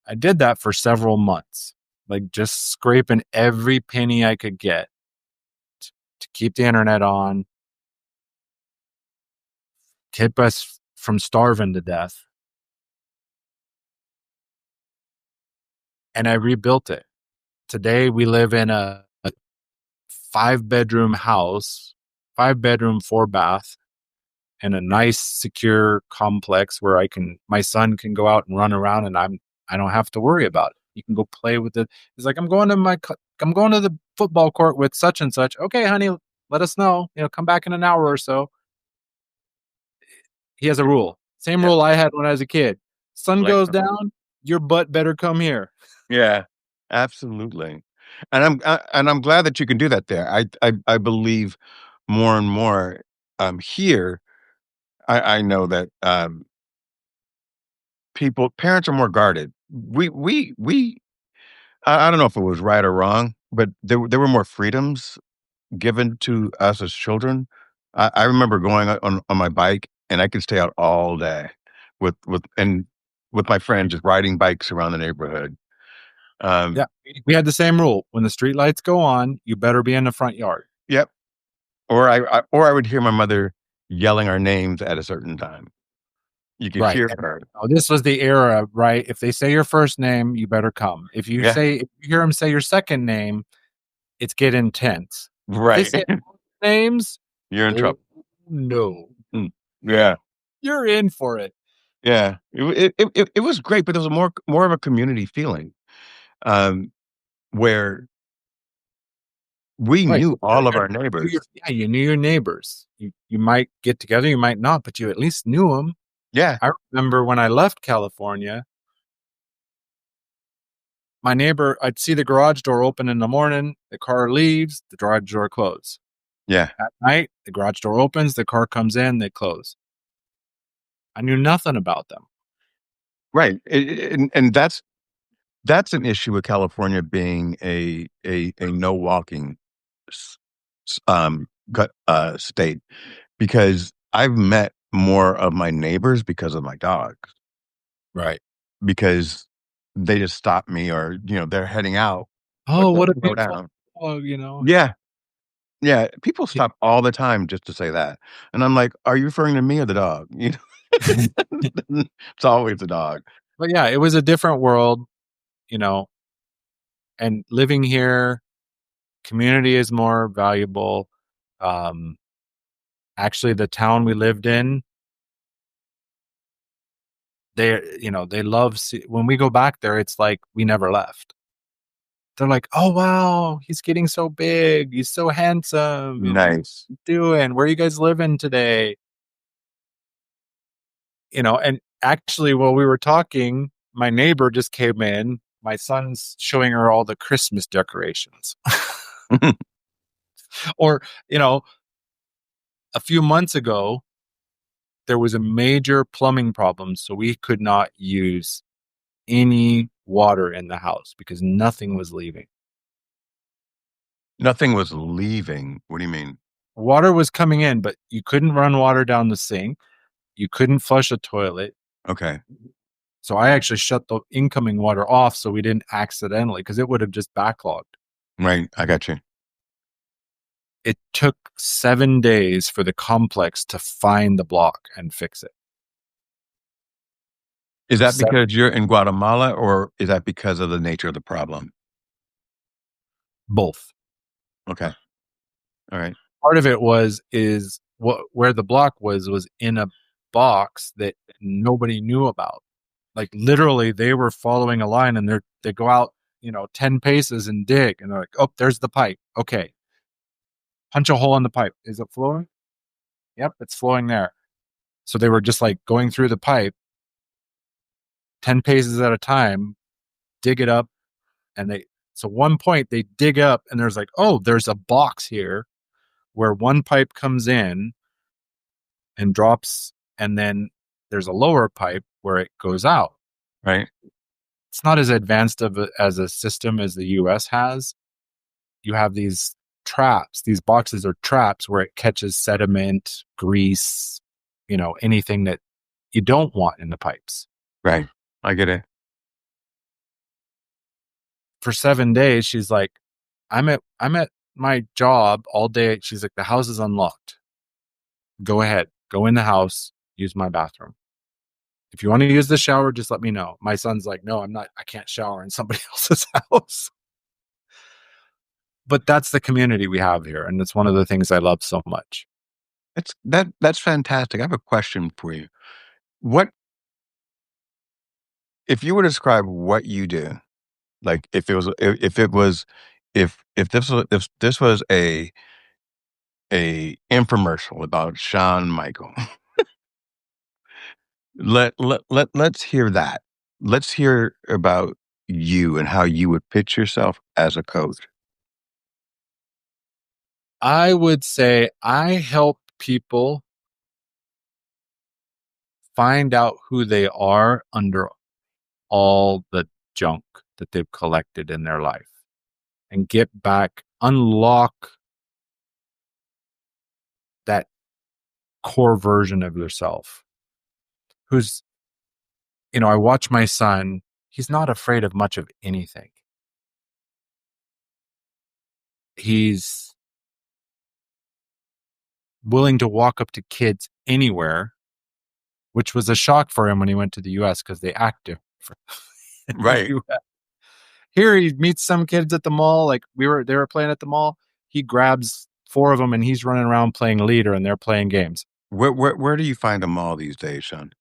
I did that for several months, like just scraping every penny I could get to keep the internet on, keep us from starving to death. And I rebuilt it. Today we live in a 5-bedroom house, 5-bedroom, 4-bath, in a nice, secure complex where my son can go out and run around, and I don't have to worry about it. You can go play with it. He's like, I'm going to the football court with such and such. Okay, honey, let us know. Come back in an hour or so. He has a rule. Same Yeah. rule I had when I was a kid. Sun Like, goes down, your butt better come here. yeah, absolutely. And I'm glad that you can do that there. I believe more and more here. I know that parents are more guarded. We I don't know if it was right or wrong, but there were more freedoms given to us as children. I remember going on my bike, and I could stay out all day with my friends, just riding bikes around the neighborhood. Yeah. Um, We had the same rule. When the street lights go on, you better be in the front yard. yep. Or I would hear my mother yelling our names at a certain time. You could Right. hear her. Oh, this was the era, right? If they say your first name, you better come. If you Yeah, hear them say your second name, it's get intense. If they right. say names, You're in oh trouble. no, Mm. Yeah, you're in for it. yeah. It was great, but there was more of a community feeling, um, where we Right. knew all of our neighbors. You knew your neighbors. You might get together, you might not, but you at least knew them. Yeah, I remember when I left California, my neighbor, I'd see the garage door open in the morning, the car leaves, the garage door closes. yeah. At night, the garage door opens, the car comes in, they close. I knew nothing about them. Right, and that's an issue with California being a no walking s s gu state, because I've met more of my neighbors because of my dogs, Right. because they just stop me, or, they're heading out. Oh, "Let's what a slow beautiful down." dog. Yeah, yeah, people Yeah. stop all the time just to say that, and I'm like, "Are you referring to me or the dog?" You know? It's always the dog. But yeah, it was a different world, you know, and living here, community is more valuable. Um, Actually, the town we lived in, they love when we go back there, it's like we never left. They're like, "Oh wow, he's getting so big. He's so handsome. What's Nice. he doing? Where are you guys living today?" And actually, while we were talking, my neighbor just came in. My son's showing her all the Christmas decorations. Or, you know, a few months ago, there was a major plumbing problem, so we could not use any water in the house because nothing was leaving. Nothing was leaving. What do you mean? Water was coming in, but you couldn't run water down the sink. You couldn't flush a toilet. Okay. So I actually shut the incoming water off so we didn't accidentally, because it would have just backlogged. Right, I got you. It took 7 days for the complex to find the block and fix it. Is that Sev because you're in Guatemala, or is that because of the nature of the problem? Both. Okay. All right. Part of it is where the block was in a box that nobody knew about. Like, literally, they were following a line, and they go out, 10 paces and dig, and they're like, "Oh, there's the pipe. Okay. Punch a hole in the pipe. Is it flowing? Yep, it's flowing there." So they were just, like, going through the pipe 10 paces at a time, dig it up, and one point they dig up, and there's like, "Oh, there's a box here where one pipe comes in and drops, and then there's a lower pipe where it goes out." Right. It's not as advanced as a system as the US has. You have these traps. These boxes are traps where it catches sediment, grease, anything that you don't want in the pipes. Right. I get it. For 7 days, she's like, I'm at my job all day. She's like, the house is unlocked. Go ahead. Go in the house. Use my bathroom. If you want to use the shower, just let me know. My son's like, no, I can't shower in somebody else's house. But that's the community we have here. And it's one of the things I love so much. That's fantastic. I have a question for you. What if you were to describe what you do? Like if it was if this was a infomercial about Shawn Michael. Let's hear that. Let's hear about you and how you would pitch yourself as a coach. I would say I help people find out who they are under all the junk that they've collected in their life and get back, unlock that core version of yourself. Who's, I watch my son, he's not afraid of much of anything. He's willing to walk up to kids anywhere, which was a shock for him when he went to the US because they act different in the Right. US. Here he meets some kids at the mall, like they were playing at the mall. He grabs 4 of them and he's running around playing leader and they're playing games. Where do you find them all these days, Sean?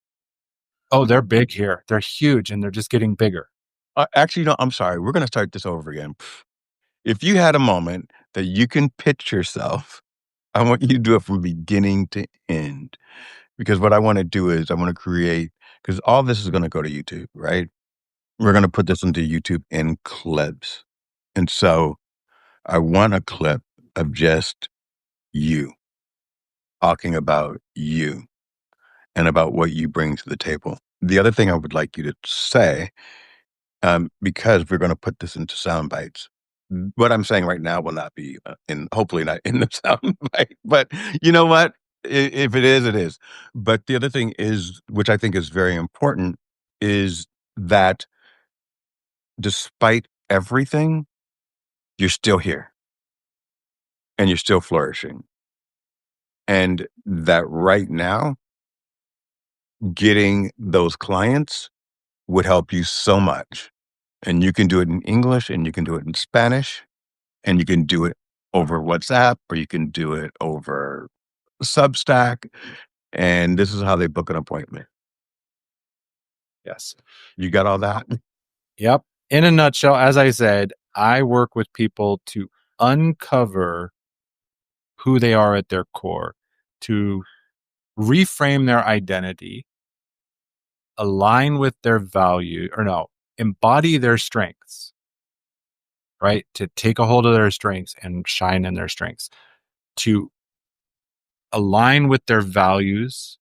Oh, they're big here. They're huge and they're just getting bigger. Actually, no, I'm sorry. We're going to start this over again. If you had a moment that you can pitch yourself, I want you to do it from beginning to end. Because what I want to do is I want to create, because all this is going to go to YouTube, right? We're going to put this into YouTube in clips. And so I want a clip of just you talking about you and about what you bring to the table. The other thing I would like you to say, because we're going to put this into sound bites. What I'm saying right now will not be hopefully not in the sound bite, but you know what? If it is, it is. But the other thing is, which I think is very important, is that despite everything, you're still here and you're still flourishing. And that right now, getting those clients would help you so much. And you can do it in English and you can do it in Spanish and you can do it over WhatsApp or you can do it over Substack. And this is how they book an appointment. Yes. You got all that? Yep. In a nutshell, as I said, I work with people to uncover who they are at their core, to reframe their identity, align with their value, embody their strengths, right? To take a hold of their strengths and shine in their strengths, to align with their values,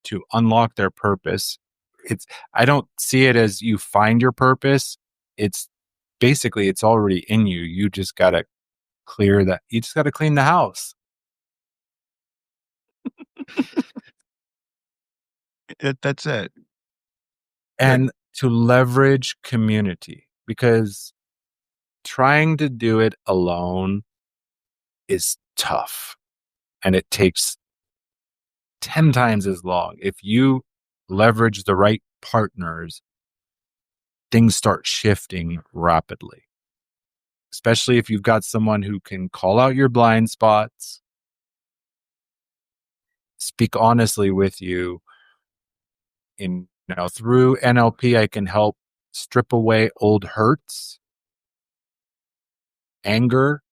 to unlock their purpose. I don't see it as you find your purpose. It's basically, it's already in you. You just got to clear that. You just got to clean the house. That's it. And to leverage community, because trying to do it alone is tough and it takes 10 times as long. If you leverage the right partners, things start shifting rapidly, especially if you've got someone who can call out your blind spots, speak honestly with you. Through NLP, I can help strip away old hurts, anger,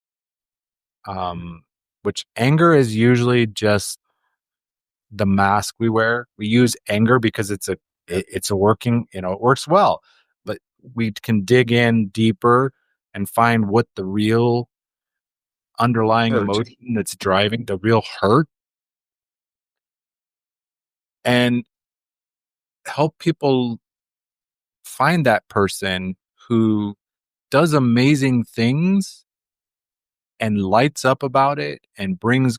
which anger is usually just the mask we wear. We use anger because it's a working, it works well, but we can dig in deeper and find what the real underlying emotion that's driving the real hurt, and help people find that person who does amazing things and lights up about it and brings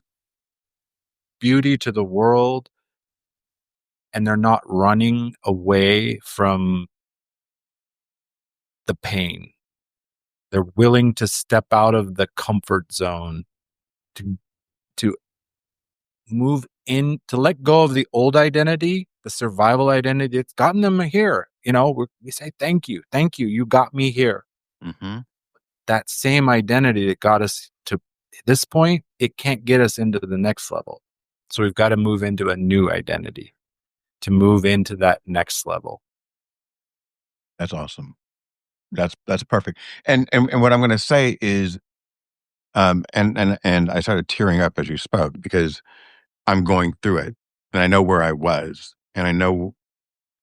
beauty to the world and they're not running away from the pain. They're willing to step out of the comfort zone to to move in, to let go of the old identity, the survival identity that's gotten them here. We say, thank you. Thank you. You got me here. Hmm. That same identity that got us to this point, it can't get us into the next level. So we've got to move into a new identity to move into that next level. That's awesome. That's perfect. And what I'm going to say is, and I started tearing up as you spoke because I'm going through it, and I know where I was, and I know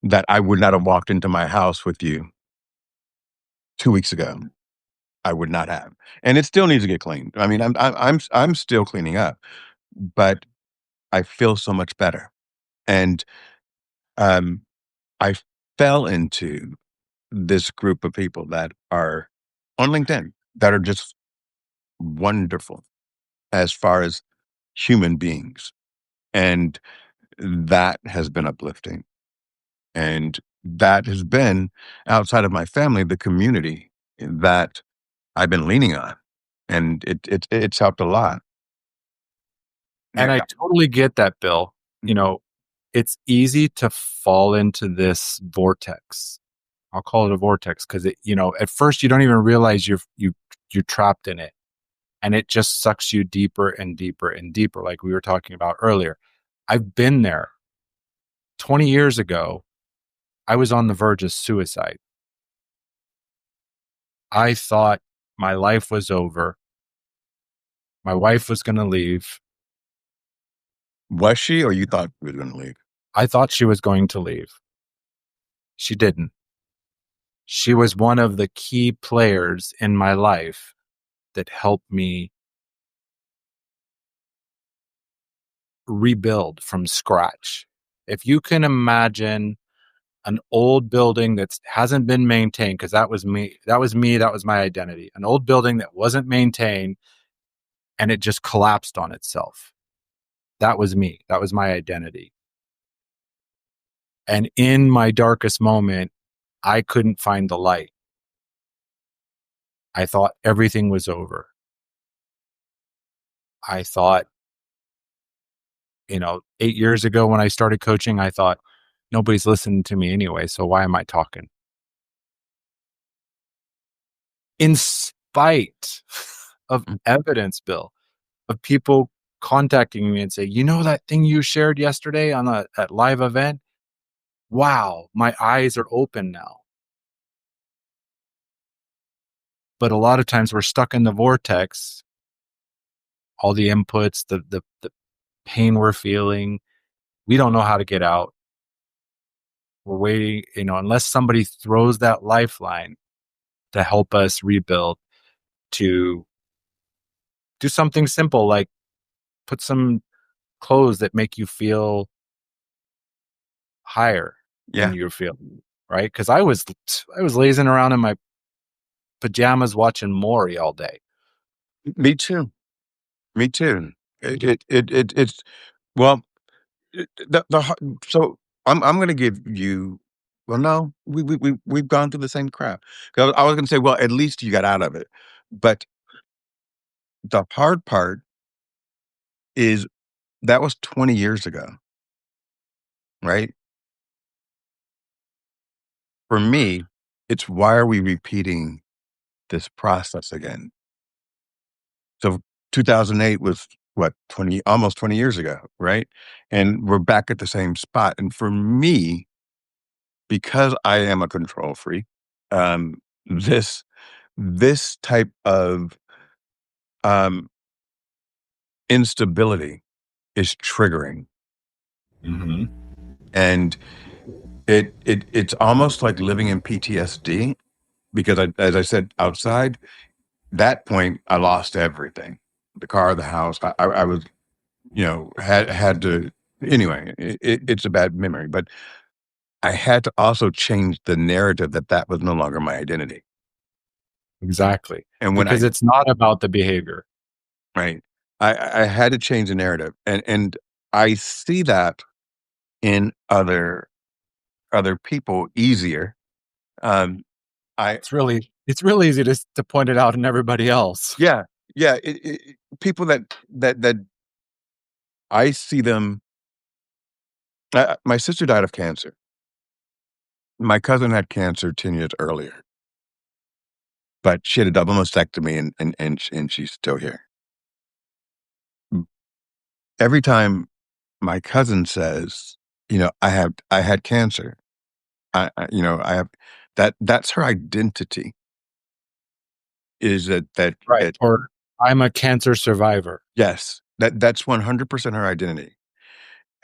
that I would not have walked into my house with you 2 weeks ago. I would not have, and it still needs to get cleaned. I mean, I'm still cleaning up, but I feel so much better, and um, I fell into this group of people that are on LinkedIn that are just wonderful as far as human beings. And that has been uplifting. And that has been outside of my family, the community that I've been leaning on. And it's helped a lot. And Yeah. I totally get that, Bill. You Mhm. know, it's easy to fall into this vortex. I'll call it a vortex because at first you don't even realize you're trapped in it, and it just sucks you deeper and deeper and deeper, like we were talking about earlier. I've been there. 20 years ago, I was on the verge of suicide. I thought my life was over. My wife was going to leave. Was she, or you thought we were going to leave? I thought she was going to leave. She didn't. She was one of the key players in my life that helped me rebuild from scratch. If you can imagine an old building that hasn't been maintained, because that was my identity. An old building that wasn't maintained and it just collapsed on itself. That was me. That was my identity. And in my darkest moment, I couldn't find the light. I thought everything was over. I thought, 8 years ago when I started coaching, I thought nobody's listening to me anyway. So why am I talking? In spite of Mm. evidence, Bill, of people contacting me and say, that thing you shared yesterday on that live event? Wow, my eyes are open now. But a lot of times we're stuck in the vortex, all the inputs, the pain we're feeling. We don't know how to get out. We're waiting, unless somebody throws that lifeline to help us rebuild, to do something simple like put some clothes that make you feel higher than Yeah, you're feeling, right? Because I was lazing around in my pajamas watching Maury all day. me too. Me too. It's well, so I'm going to give you. Well, no, we've gone through the same crap. 'Cause I was going to say, well, at least you got out of it. But the hard part is that was 20 years ago, right? For me, it's why are we repeating this process again? So 2008 was what, 20, almost 20 years ago, right? And we're back at the same spot. And for me, because I am a control freak, um, this type of um, instability is triggering, Mm-hmm. and it's almost like living in PTSD because as I said, outside that point, I lost everything, the car, the house. I was, had to. Anyway, it's a bad memory, but I had to also change the narrative that was no longer my identity. Exactly. And when Because it's not about the behavior. right, I had to change the narrative, and I see that. in other people easier. Um, I It's really easy to point it out in everybody else. Yeah, yeah. People that I see them. My sister died of cancer. My cousin had cancer 10 years earlier, but she had a double mastectomy, and she's still here. Every time my cousin says, I had cancer. I have that's her identity is Right. that Or I'm a cancer survivor. yes, that's 100% her identity.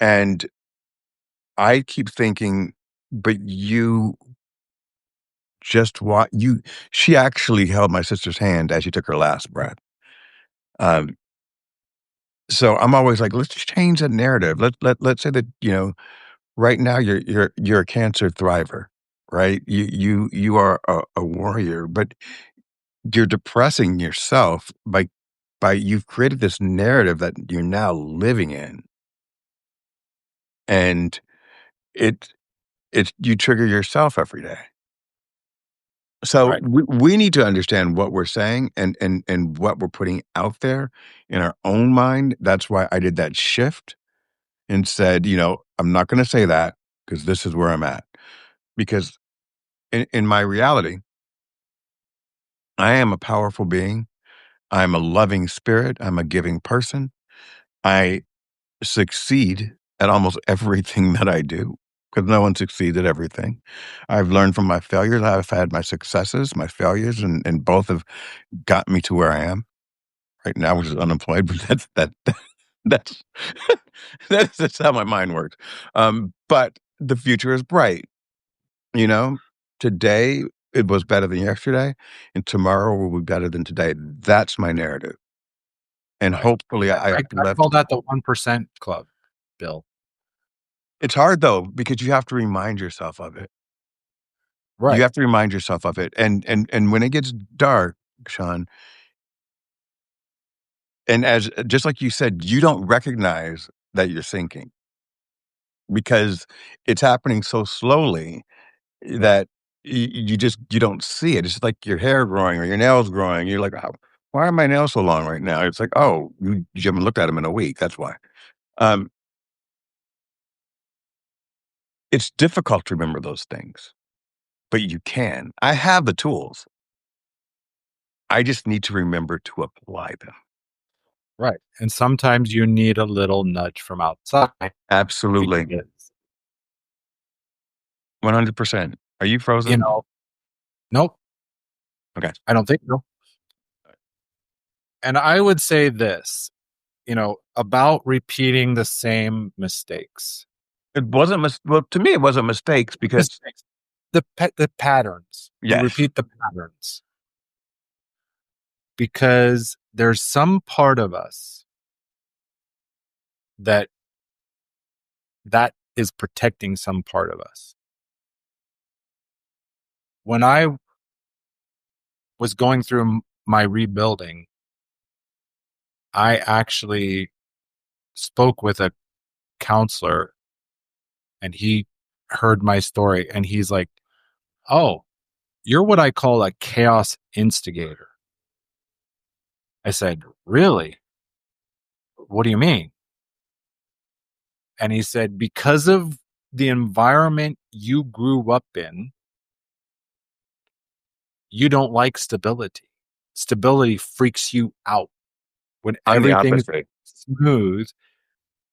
And I keep thinking, but you just what you she actually held my sister's hand as she took her last breath. Um, so I'm always like, let's just change the narrative. Let's say that, right now you're a cancer thriver, right? You are a warrior, but you're depressing yourself by you've created this narrative that you're now living in, and it you trigger yourself every day. So Right. we need to understand what we're saying and what we're putting out there in our own mind. That's why I did that shift and said, I'm not going to say that because this is where I'm at. Because in my reality, I am a powerful being. I'm a loving spirit. I'm a giving person. I succeed at almost everything that I do because no one succeeds at everything. I've learned from my failures. I've had my successes, my failures, and both have got me to where I am right now, which is unemployed. But that's that's just how my mind works. But the future is bright. You know, today it was better than yesterday, and tomorrow will be better than today. That's my narrative, and Right. hopefully, I I uplift. call that the 1% club, Bill. It's hard though because you have to remind yourself of it. You Right. have to remind yourself of it, and when it gets dark, Sean, and as just like you said, you don't recognize that you're sinking because it's happening so slowly that you don't see it. It's like your hair growing or your nails growing. You're like, why are my nails so long right now? It's like, oh, you haven't looked at them in a week. That's why. Um, it's difficult to remember those things, but you can. I have the tools. I just need to remember to apply them. Right. And sometimes you need a little nudge from outside Absolutely. because, 100%. Are you you frozen? know, nope, Okay. I don't think so. And I would say this, about repeating the same mistakes. It wasn't well, to me, it wasn't mistakes because Mistakes. The patterns. You yes, repeat the patterns because there's some part of us that that is protecting some part of us. When I was going through my rebuilding, I actually spoke with a counselor and he heard my story and he's like, "Oh, you're what I call a chaos instigator." I said, "Really? What do you mean?" And he said, "Because of the environment you grew up in, you don't like stability. Stability freaks you out when I'm the everything's opposite. smooth.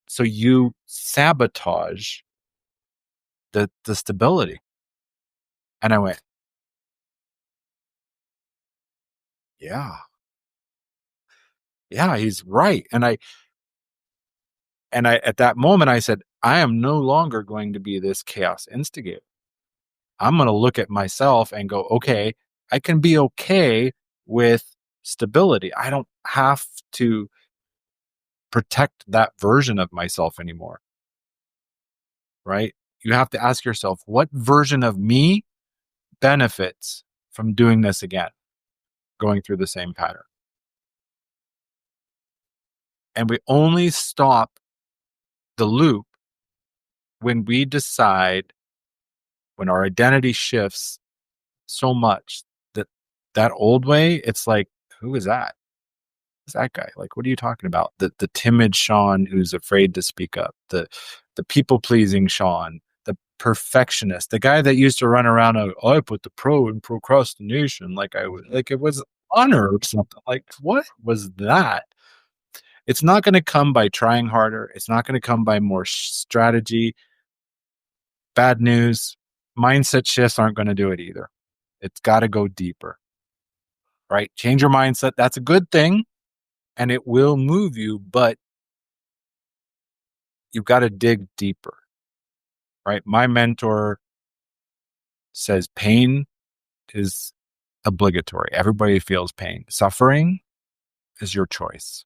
So you sabotage the stability." And I went, "Yeah, yeah, he's right." And I at that moment I said, "I am no longer going to be this chaos instigator. I'm going to look at myself and go, okay, I can be okay with stability. I don't have to protect that version of myself anymore." Right? You have to ask yourself, what version of me benefits from doing this again, going through the same pattern? And we only stop the loop when we decide, when our identity shifts so much that that old way, it's like, who is that? Who's that guy? Like, what are you talking about? The timid Sean who's afraid to speak up, the people pleasing Sean, the perfectionist, the guy that used to run around, I put the pro in procrastination, like I was, like it was honor or something. Like, what was that? It's not going to come by trying harder. It's not going to come by more strategy. Bad news. Mindset shifts aren't going to do it either. It's got to go deeper, right? Change your mindset. That's a good thing and it will move you, but you've got to dig deeper, right? My mentor says pain is obligatory. Everybody feels pain. Suffering is your choice.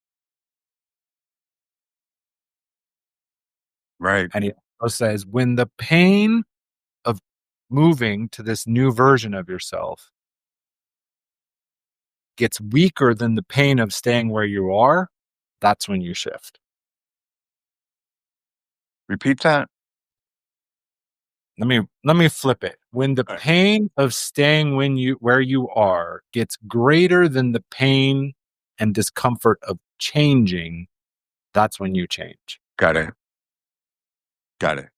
Right. And he also says when the pain of moving to this new version of yourself gets weaker than the pain of staying where you are, that's when you shift. Repeat that. Let me flip it. When the Right. pain of staying where you are gets greater than the pain and discomfort of changing, that's when you change. Got it. Got it.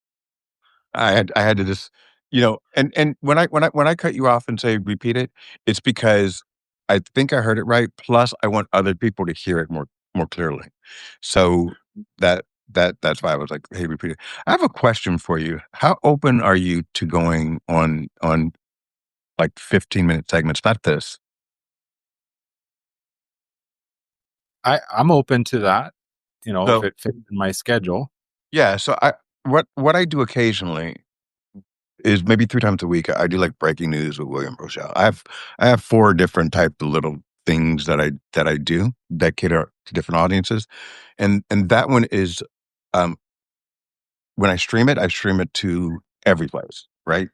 I had to just, and when I cut you off and say repeat it, it's because I think I heard it right. Plus, I want other people to hear it more clearly. So that's why I was like, hey, repeat it. I have a question for you. How open are you to going on like 15-minute segments? Not this. I'm open to that, if So it fits in my schedule. yeah, so what I do occasionally is maybe 3 times a week, I do, like, breaking news with William Rochelle. I have 4 different type of little things that I do that cater to different audiences, and that one is, um, when I stream it to every place, right?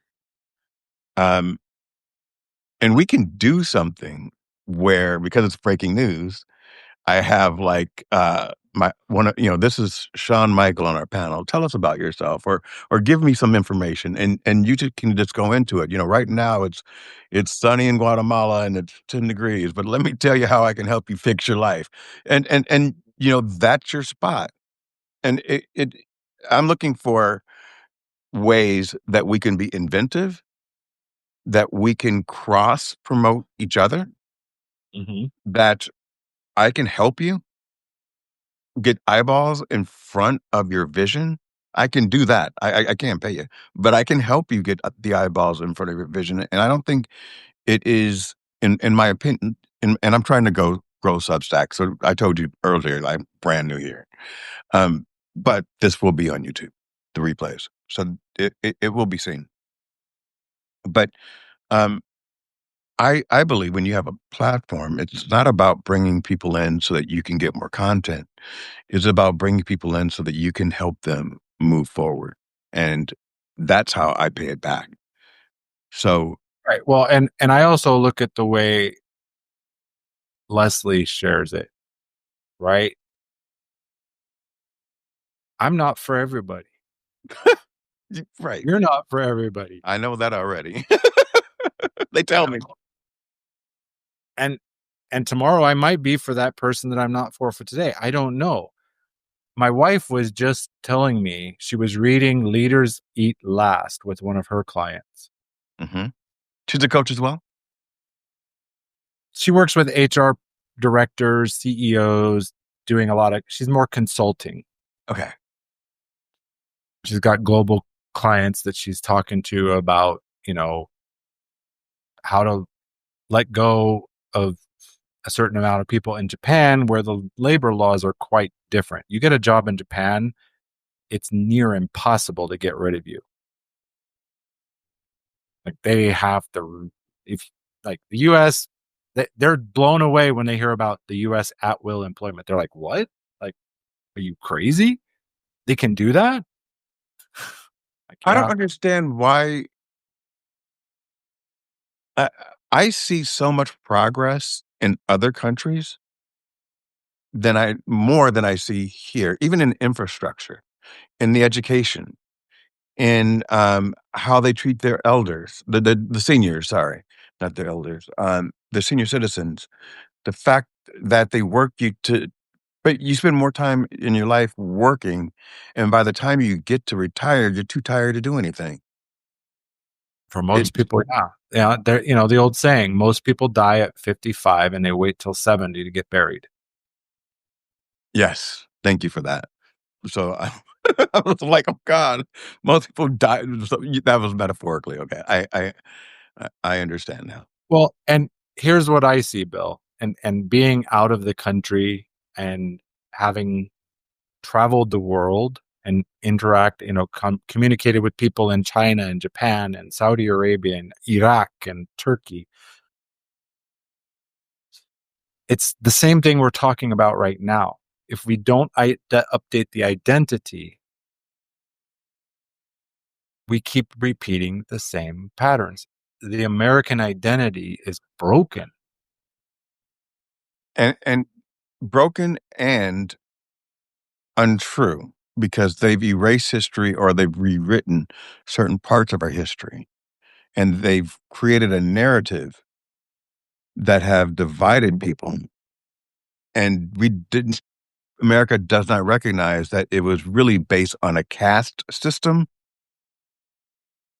Um, and we can do something where because it's breaking news, I have like my one of this is Sean Michael on our panel. Tell us about yourself or give me some information and you can just go into it. Right now it's sunny in Guatemala and it's 10 degrees, but let me tell you how I can help you fix your life. And that's your spot. And it I'm looking for ways that we can be inventive, that we can cross promote each other, Hmm. that I can help you get eyeballs in front of your vision. I can do that. I can't pay you, but I can help you get the eyeballs in front of your vision. And I don't think it is, in my opinion, and I'm trying to grow Substack. So I told you earlier, I'm brand new here. But this will be on YouTube, the replays. So it will be seen. But um, I believe when you have a platform, it's not about bringing people in so that you can get more content. It's about bringing people in so that you can help them move forward. And that's how I pay it back. So, Right. Well, and I also look at the way Leslie shares it, right? I'm not for everybody. right. You're not for everybody. I know that already. They tell me. And and tomorrow I might be for that person that I'm not for today. I don't know. My wife was just telling me she was reading Leaders Eat Last with one of her clients. Hmm. She's a coach as well. She works with HR directors, CEOs, doing a lot of, she's more consulting. Okay. She's got global clients that she's talking to about, how to let go of a certain amount of people in Japan where the labor laws are quite different. You get a job in Japan, it's near impossible to get rid of you. Like they have to, if like the US, they're blown away when they hear about the US at will employment. They're like, what? Like, are you crazy? They can do that? Like, I don't yeah. understand why I, I see so much progress in other countries more than I see here, even in infrastructure, in the education. in how they treat their elders, the seniors, sorry, not their elders, the senior citizens. The fact that they work you to, but you spend more time in your life working, and by the time you get to retire, you're too tired to do anything. For It most people, yeah. Yeah, there, the old saying, most people die at 55 and they wait till 70 to get buried. Yes, thank you for that. So I was like, "Oh god, most people die." So that was metaphorically, okay. I understand now. Well, and here's what I see, Bill, and being out of the country and having traveled the world and communicated with people in China and Japan and Saudi Arabia and Iraq and Turkey. It's the same thing we're talking about right now. If we don't update the identity, we keep repeating the same patterns. The American identity is broken. And broken and untrue because they've erased history or they've rewritten certain parts of our history, and they've created a narrative that have divided people, and we didn't America does not recognize that it was really based on a caste system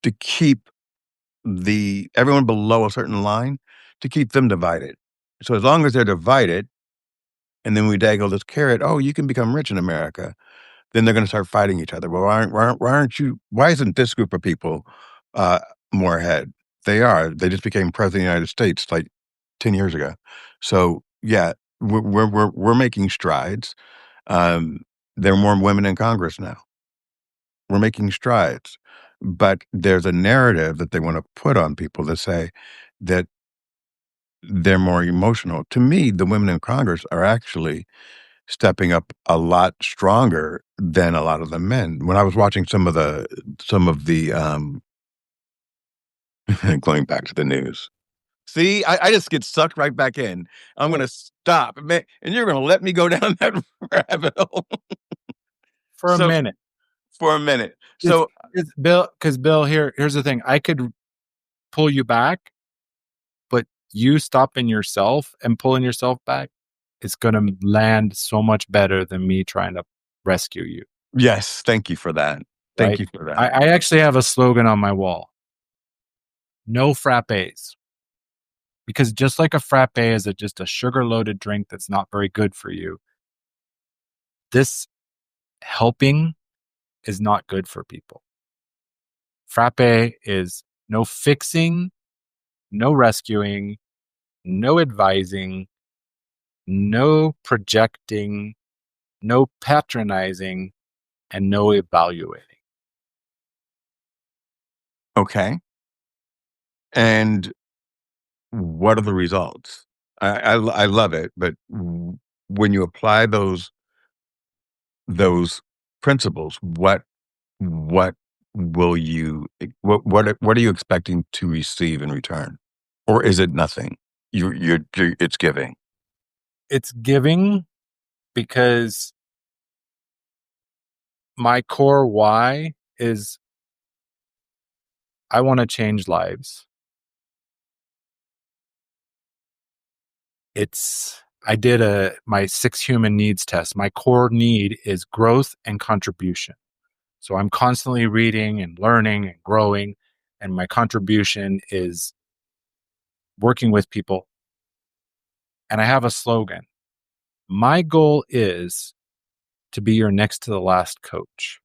to keep the everyone below a certain line, to keep them divided. So as long as they're divided, and then we dangle this carrot, "Oh, you can become rich in America," then they're gonna start fighting each other. "Well, why isn't this group of people, uh, more ahead?" They are. They just became president of the United States, like, 10 years ago. So, yeah, we're making strides. Um, there are more women in Congress now. We're making strides, but there's a narrative that they wanna put on people to say that they're more emotional. To me, the women in Congress are actually stepping up a lot stronger than a lot of the men. When I was watching some of the going back to the news. See, I just get sucked right back in. I'm Oh, gonna stop, man, and you're gonna let me go down that rabbit hole. for a So minute. for a minute. It's So it's Bill, because Bill, here's the thing. I could pull you back, but you stopping yourself and pulling yourself back is gonna land so much better than me trying to rescue you, yes, thank you for that. Thank right? you for I, that. I actually have a slogan on my wall: no frappes. Because just like a frappe is just a sugar-loaded drink that's not very good for you, this helping is not good for people. Frappe is no fixing, no rescuing, no advising, no projecting, no patronizing, and no evaluating. Okay, and what are the results? I love it, but when you apply those principles, what will you what are you expecting to receive in return? Or is it nothing? You're it's giving. It's giving because my core why is I want to change lives. I did my 6 human needs test. My core need is growth and contribution. So I'm constantly reading and learning and growing, and my contribution is working with people. And I have a slogan. My goal is to be your next to the last coach.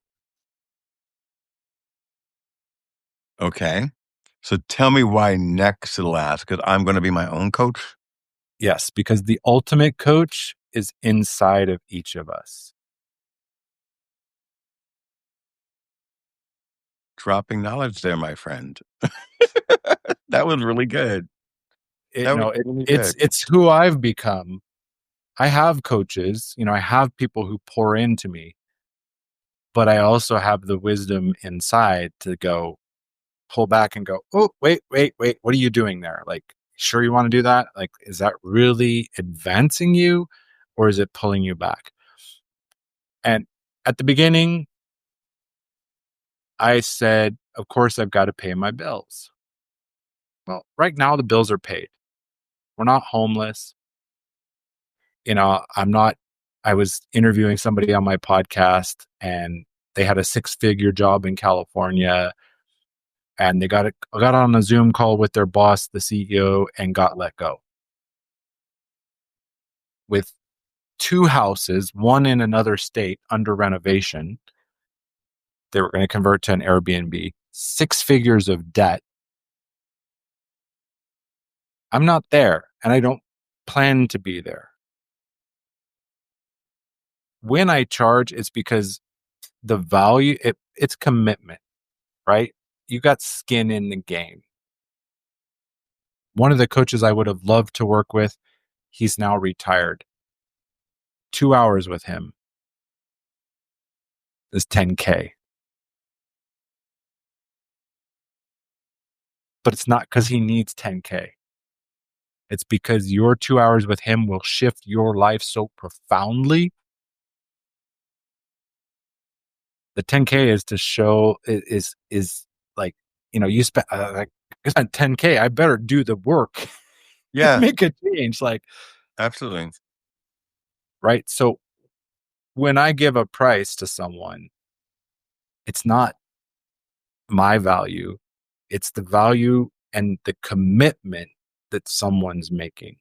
Okay. So tell me why next to the last, because I'm gonna be my own coach? Yes, because the ultimate coach is inside of each of us. Dropping knowledge there, my friend. That was really good. It That was no, it, really it's good. it's who I've become. I have coaches, I have people who pour into me, but I also have the wisdom inside to go pull back and go, "Oh, wait, what are you doing there? Like, sure you want to do that? Like, is that really advancing you or is it pulling you back?" And at the beginning, I said, of course, I've got to pay my bills. Well, right now the bills are paid. We're not homeless. I was interviewing somebody on my podcast and they had a 6-figure job in California and they got on a Zoom call with their boss, the CEO, and got let go. With 2 houses, one in another state under renovation, they were going to convert to an Airbnb, 6 figures of debt. I'm not there and I don't plan to be there. When I charge, it's because the value, it's commitment, right? You got skin in the game. One of the coaches I would have loved to work with, he's now retired. 2 hours with him is $10K. But it's not because he needs $10K. It's because your 2 hours with him will shift your life so profoundly. The $10K is to show is like, you spent I spent $10K. I better do the work. Yeah, Make a change. Like, absolutely. right. So when I give a price to someone, it's not my value. It's the value and the commitment that someone's making.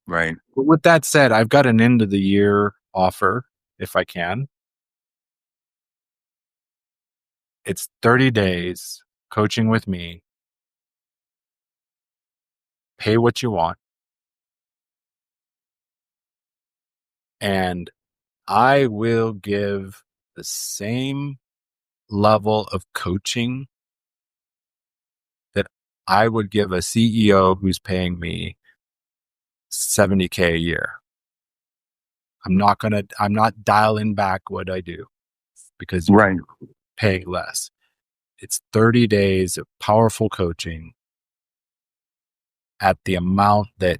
Right. But with that said, I've got an end of the year offer if I can. It's 30 days coaching with me. Pay what you want. And I will give the same level of coaching that I would give a CEO who's paying me $70K a year. I'm not dialing back what I do because Right. you pay less. It's 30 days of powerful coaching at the amount that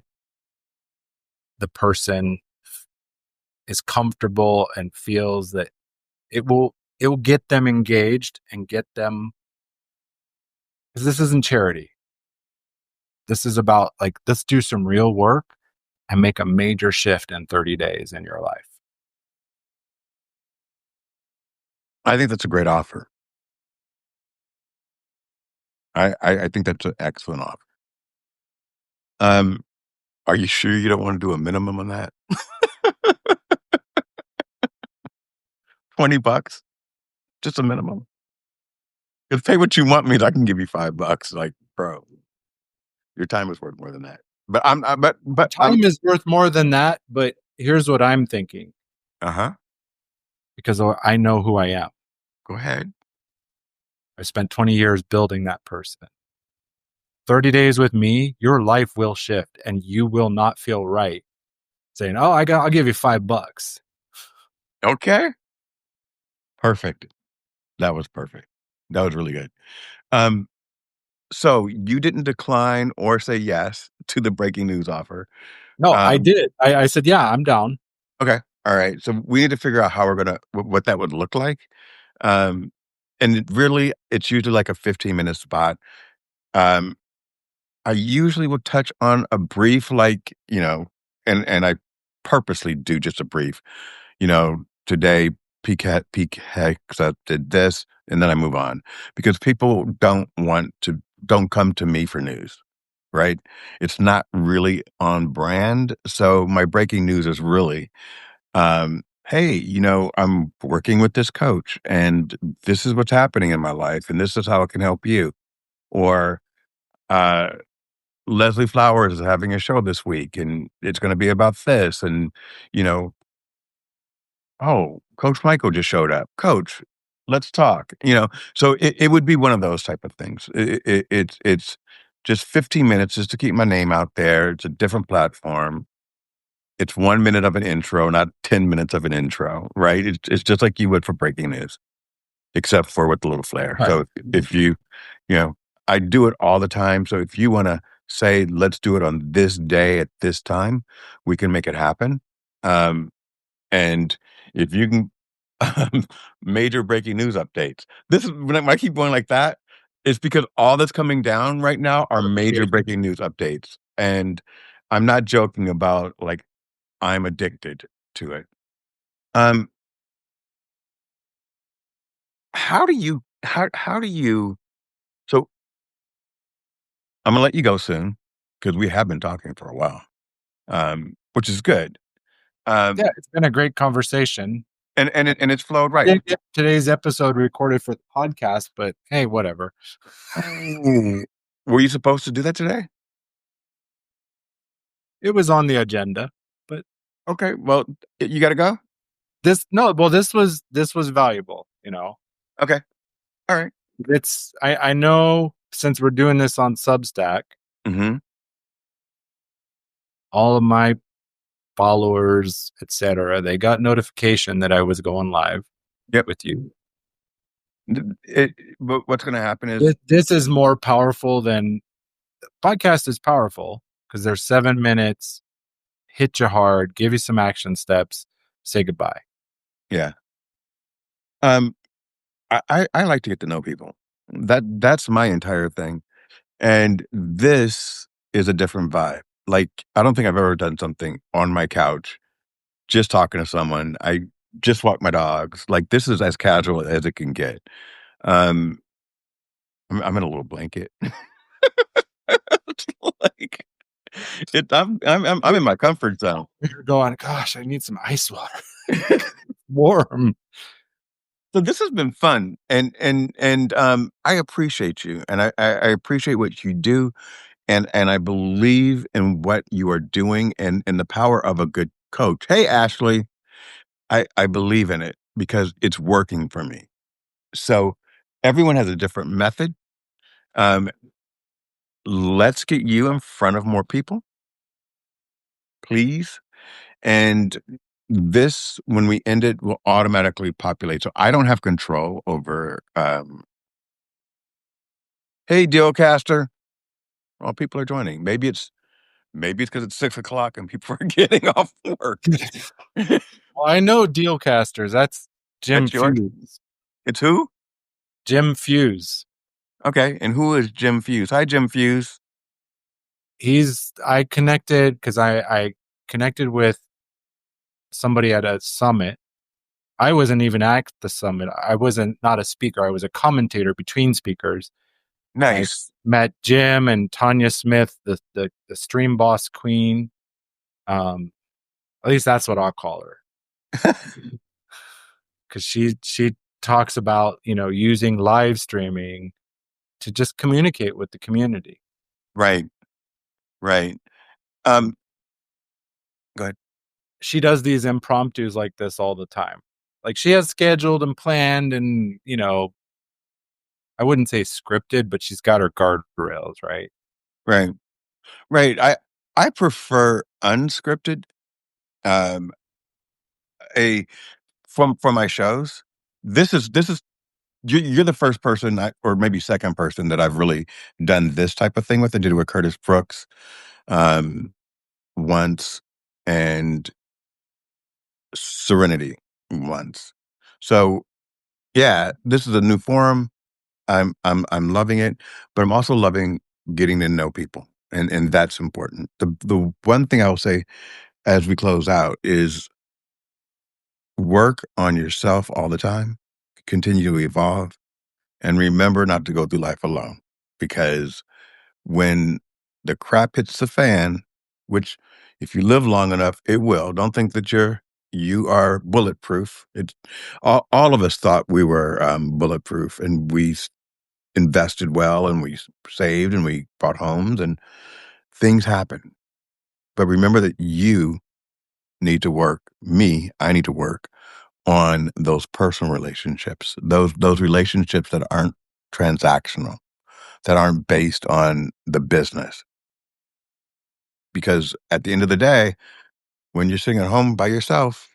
the person is comfortable and feels that it will get them engaged and get them, because this isn't charity. This is about, like, let's do some real work and make a major shift in 30 days in your life. I think that's a great offer. I think that's an excellent offer. Are you sure you don't want to do a minimum on that? $20? Just a minimum? If pay what you want means I can give you $5. Like, bro, your time is worth more than that. But I'm Time is worth more than that, but here's what I'm thinking, uh-huh. because I know who I am. Go ahead. I spent 20 years building that person. 30 days with me, your life will shift and you will not feel right saying, "Oh, I'll give you $5." Okay. Perfect. That was perfect. That was really good. Um, so you didn't decline or say yes to the breaking news offer. No, I Um, did. I said, "Yeah, I'm down." okay. All right. So we need to figure out how we're gonna what that would look like. Um, and it's usually like a 15-minute spot. Um, I usually will touch on a brief, like, and I purposely do just a brief, today PK did this, and then I move on because people don't come to me for news, right? It's not really on brand. So my breaking news is really, hey, I'm working with this coach and this is what's happening in my life and this is how it can help you. Or, uh, Leslie Flowers is having a show this week and it's going to be about this. And, you know, oh, Coach Michael just showed up. Coach, let's talk. So it would be one of those type of things. It's just 15 minutes just to keep my name out there. It's a different platform. It's 1 minute of an intro, not 10 minutes of an intro, right? It's just like you would for breaking news, except for with the little flair. Right. So if you know, I do it all the time. So if you want to say, let's do it on this day at this time, we can make it happen. Um, and if you can um, major breaking news updates. This is when I keep going like that, it's because all that's coming down right now are major Notification. breaking news updates. And I'm not joking about like I'm addicted to it. Um, how do you so I'm gonna let you go soon because we have been talking for a while, which is good. Yeah, Um, it's been a great conversation. and it's flowed right. Didn't get today's episode recorded for the podcast, but hey, whatever. Oh, were you supposed to do that today? It was on the agenda, but Okay, well, you got to go. this was valuable, you know. Okay, all right. It's I know since we're doing this on Substack, Mm-hmm. all of my followers, etc., they got notification that I was going live Yep. with you. But what's going to happen is This is more powerful than podcast is powerful because there's 7 minutes, hit you hard, give you some action steps, say goodbye. yeah. Um, I like to get to know people. That's my entire thing. And this is a different vibe. Like, I don't think I've ever done something on my couch, just talking to someone. I just walk my dogs. Like, this is as casual as it can get. Um, I'm in a little blanket. It's like I'm in my comfort zone. You're going, gosh, I need some ice water. Warm. So this has been fun, and I appreciate you, and I appreciate what you do, and I believe in what you are doing, and the power of a good coach. Hey, Ashley, I believe in it because it's working for me. So everyone has a different method. Um, let's get you in front of more people, please. And this, when we end it, will automatically populate. So I don't have control over. Hey, Dealcaster. Well, people are joining. Maybe it's because it's 6 o'clock and people are getting off work. Well, I know Dealcasters. That's Jim That's yours. Fuse. It's who? Jim Fuse. Okay, and who is Jim Fuse? Hi, Jim Fuse. I connected because I connected with somebody at a summit. I wasn't even at the summit. I wasn't not a speaker. I was a commentator between speakers. I Nice. met Jim and Tanya Smith, the stream boss queen. At least that's what I'll call her because she talks about using live streaming to just communicate with the community. Right, right. Um, go ahead. She does these impromptus like this all the time. Like she has scheduled and planned and I wouldn't say scripted, but she's got her guardrails, right? Right, right. I prefer unscripted. Um, a from my shows. This is you're the first person, or maybe second person that I've really done this type of thing with. I did it with Curtis Brooks um, once, and Serenity once. So yeah, this is a new forum. I'm loving it, but I'm also loving getting to know people, and that's important. The one thing I will say as we close out is work on yourself all the time, continue to evolve, and remember not to go through life alone. Because when the crap hits the fan, which if you live long enough, it will. Don't think that you are bulletproof. It's all of us thought we were bulletproof, and invested well, and we saved, and we bought homes, and things happen. But remember that you need to work. I need to work on those personal relationships, those relationships that aren't transactional, that aren't based on the business. Because at the end of the day, when you're sitting at home by yourself,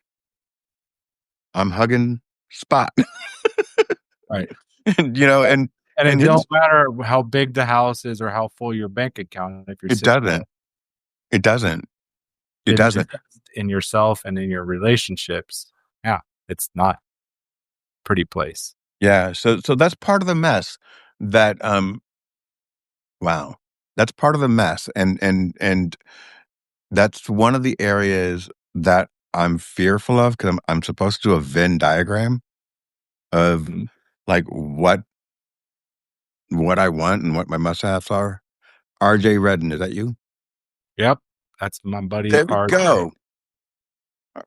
I'm hugging Spot. Right. and And and it don't his matter how big the house is or how full your bank account if you're it sitting doesn't. It doesn't. It didn't doesn't. invest in yourself and in your relationships. Yeah, it's not. pretty place. Yeah, so that's part of the mess that, wow, that's part of the mess, and that's one of the areas that I'm fearful of, 'cause I'm supposed to do a Venn diagram of, Mhm. like, what I want and what my must-haves are. RJ Redden, is that you? Yep, that's my buddy There we RJ. go.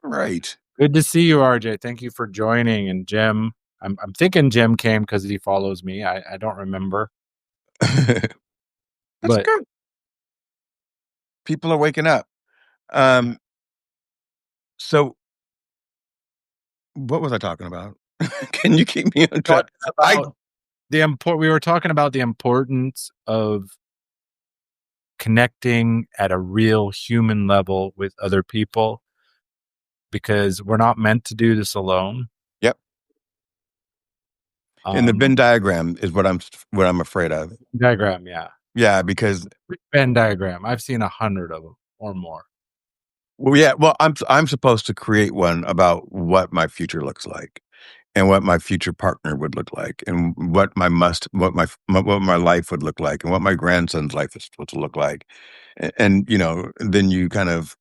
Alright. Good to see you, RJ. Thank you for joining. And Jim, I'm thinking Jim came because he follows me. I don't remember, That's but good. People are waking up. Um, so what was I talking about? Can you keep me on track? talking I about we were talking about the importance of connecting at a real human level with other people because we're not meant to do this alone. Yep. And the Um, Venn diagram is what I'm afraid of. diagram, yeah. Yeah, because Venn diagram. I've seen 100 of them or more. well, yeah, well, I'm supposed to create one about what my future looks like and what my future partner would look like and what my life would look like and what my grandson's life is supposed to look like. And you know, then you kind of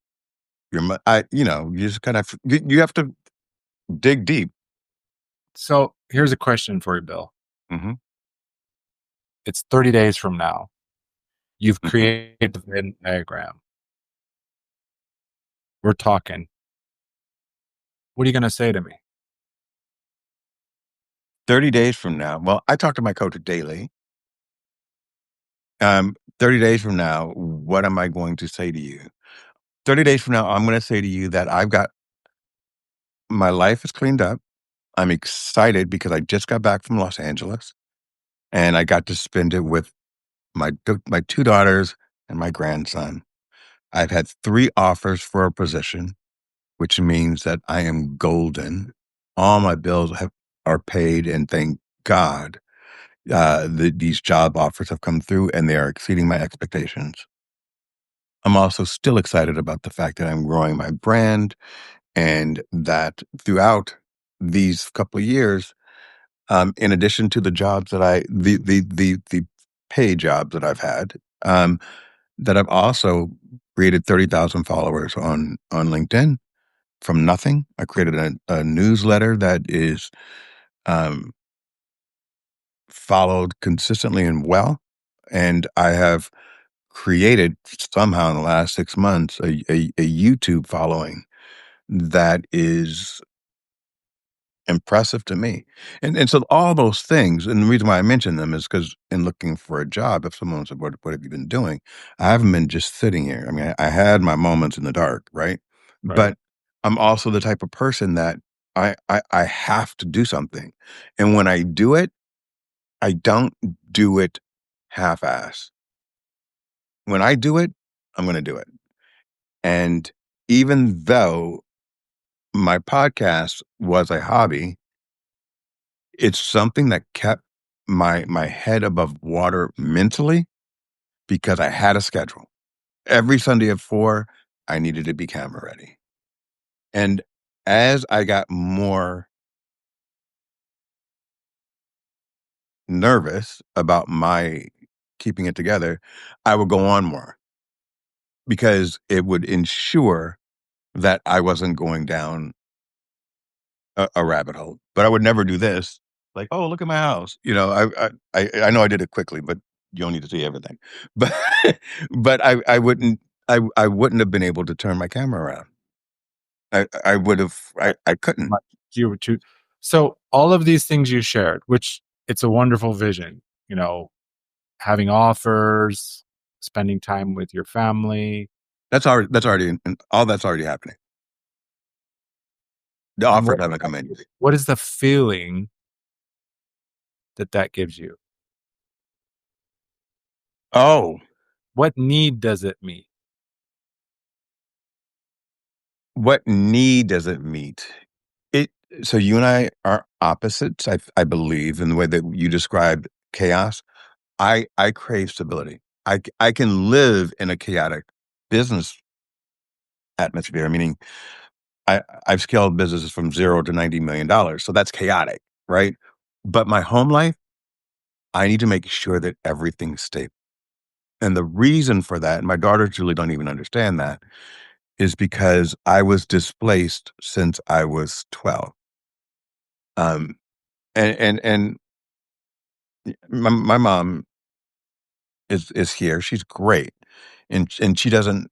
you just kind of you have to dig deep. So here's a question for you, Bill. Mhm. It's 30 days from now. You've Mhm. created the Venn diagram. We're talking. What are you going to say to me? 30 days from now. Well, I talk to my coach daily. 30 days from now, what am I going to say to you? 30 days from now, I'm going to say to you that I've got my life is cleaned up. I'm excited because I just got back from Los Angeles and I got to spend it with my two daughters and my grandson. I've had 3 offers for a position, which means that I am golden. All my bills are paid, and thank God, these job offers have come through and they are exceeding my expectations. I'm also still excited about the fact that I'm growing my brand and that throughout these couple of years, in addition to the jobs that the pay jobs that I've had, that I've also created 30,000 followers on LinkedIn from nothing. I created a newsletter that is um, followed consistently and well, and I have created somehow in the last 6 months a YouTube following that is impressive to me. And so all those things, and the reason why I mention them is because in looking for a job, if someone said, what have you been doing? I haven't been just sitting here. I mean, I had my moments in the dark, right? Right. But I'm also the type of person that I have to do something. And when I do it, I don't do it half-ass. When I do it, I'm gonna do it. And even though my podcast was a hobby, it's something that kept my head above water mentally because I had a schedule. Every Sunday at 4, I needed to be camera ready. And as I got more nervous about my keeping it together, I would go on more because it would ensure that I wasn't going down a rabbit hole. But I would never do this, like, "Oh, look at my house." You know, I know I did it quickly, but you don't need to see everything. But but I wouldn't have been able to turn my camera around. I would have I couldn't. Much you were too. So all of these things you shared, which it's a wonderful vision, having offers, spending time with your family. All that's already happening. The And offers haven't come in yet. what is the feeling that that gives you? Oh, What need does it meet? what need does it meet? It so you and I are opposites, I believe, in the way that you described chaos. I crave stability. I can live in a chaotic business atmosphere, meaning I've scaled businesses from 0 to $90 million, so that's chaotic. right? But my home life, I need to make sure that everything's stable. And the reason for that, and my daughters really don't even understand that, is because I was displaced since I was 12. Um, and my mom is here. She's great, and she doesn't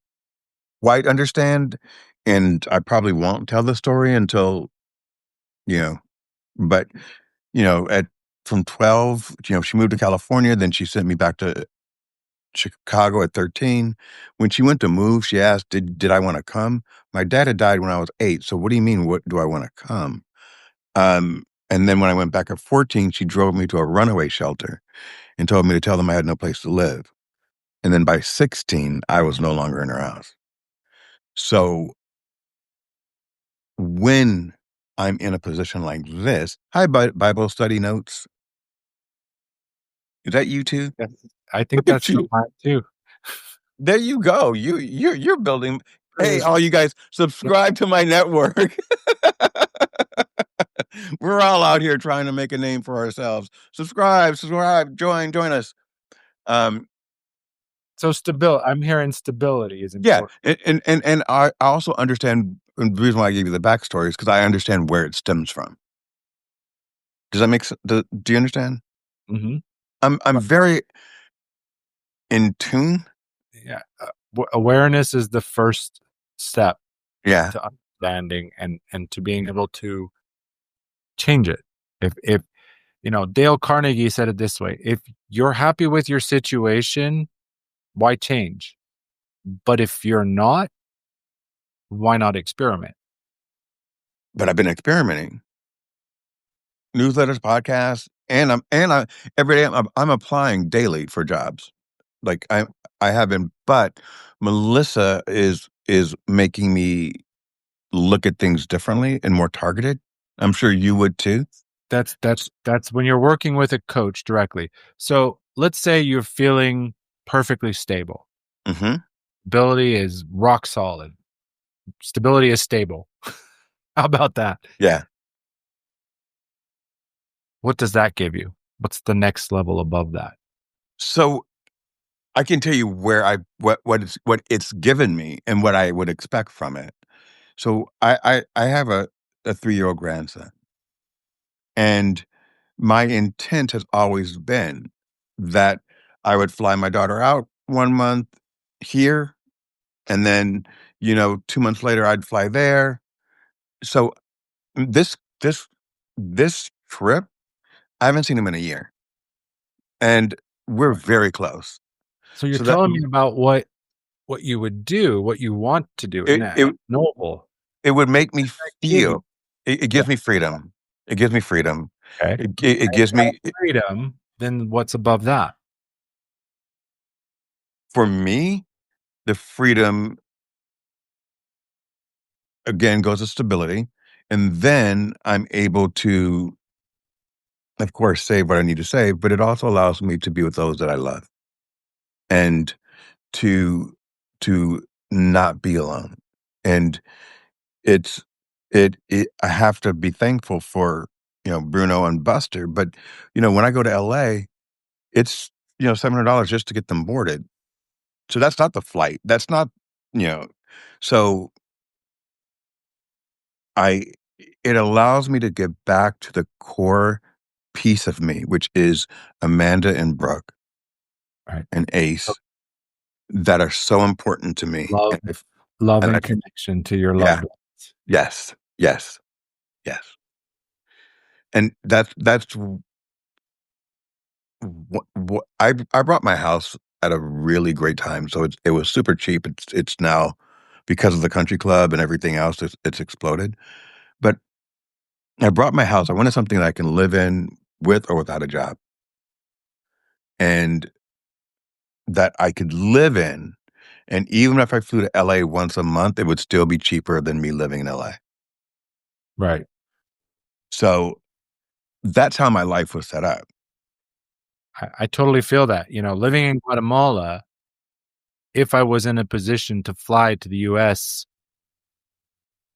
quite understand. And I probably won't tell the story until you know. But at from 12, she moved to California. Then she sent me back to Chicago at 13. When she went to move, she asked, "Did I want to come?" My dad had died when I was 8. So what do you mean? What do I want to come? And then when I went back at 14, she drove me to a runaway shelter and told me to tell them I had no place to live. And then by 16, I was no longer in her house. So when I'm in a position like this, hi, Bible study notes. Is that you too? Yes. I think Look at that's you. mine too. There you go. You're building. Hey, all you guys, subscribe to my network. We're all out here trying to make a name for ourselves. Subscribe, join us. Um, So I'm hearing stability is yeah, important. and I also understand, and the reason why I gave you the backstory is because I understand where it stems from. Does that make sense? Do you understand? Mm-hmm. I'm Right. very in tune. Yeah. Awareness is the first step Yeah, to understanding and to being able to change it. If Dale Carnegie said it this way: if you're happy with your situation, why change? But if you're not, why not experiment? but I've been experimenting. Newsletters, podcasts, and I every day I'm applying daily for jobs. Like I have been, but Melissa is making me look at things differently and more targeted. I'm sure you would too. That's when you're working with a coach directly. So let's say you're feeling perfectly stable. Hmm. Ability is rock solid. Stability is stable. How about that? Yeah. What does that give you? What's the next level above that? So I can tell you where what it's given me and what I would expect from it. So I have a 3-year-old grandson, and my intent has always been that I would fly my daughter out 1 month here, and then 2 months later I'd fly there. So this trip, I haven't seen him in a year, and we're Right. very close. So you're So that telling me about what you would do, what you want to do, and it that it noble. it would make What me does that give you? feel. It Yeah. gives me freedom. It gives me freedom. Okay. It If gives that's me freedom, then what's above that? for me, the freedom again goes to stability, and then I'm able to, of course, save what I need to save, but it also allows me to be with those that I love and to not be alone. And it's I have to be thankful for, Bruno and Buster, but, when I go to LA, it's, $700 just to get them boarded. So that's not the flight. That's not, you know, so I it allows me to get back to the core piece of me, which is Amanda and Brooke Right. and So Ace that are so important to me. love, love And and connection to your yeah, loved ones. yes, yes, yes. And that's what I brought my house at a really great time. So it was super cheap. It's now because of the country club and everything else, it's exploded. But I brought my house. I wanted something that I can live in with or without a job, and that I could live in. And even if I flew to LA once a month, it would still be cheaper than me living in LA. Right. So that's how my life was set up. I totally feel that. Living in Guatemala, if I was in a position to fly to the US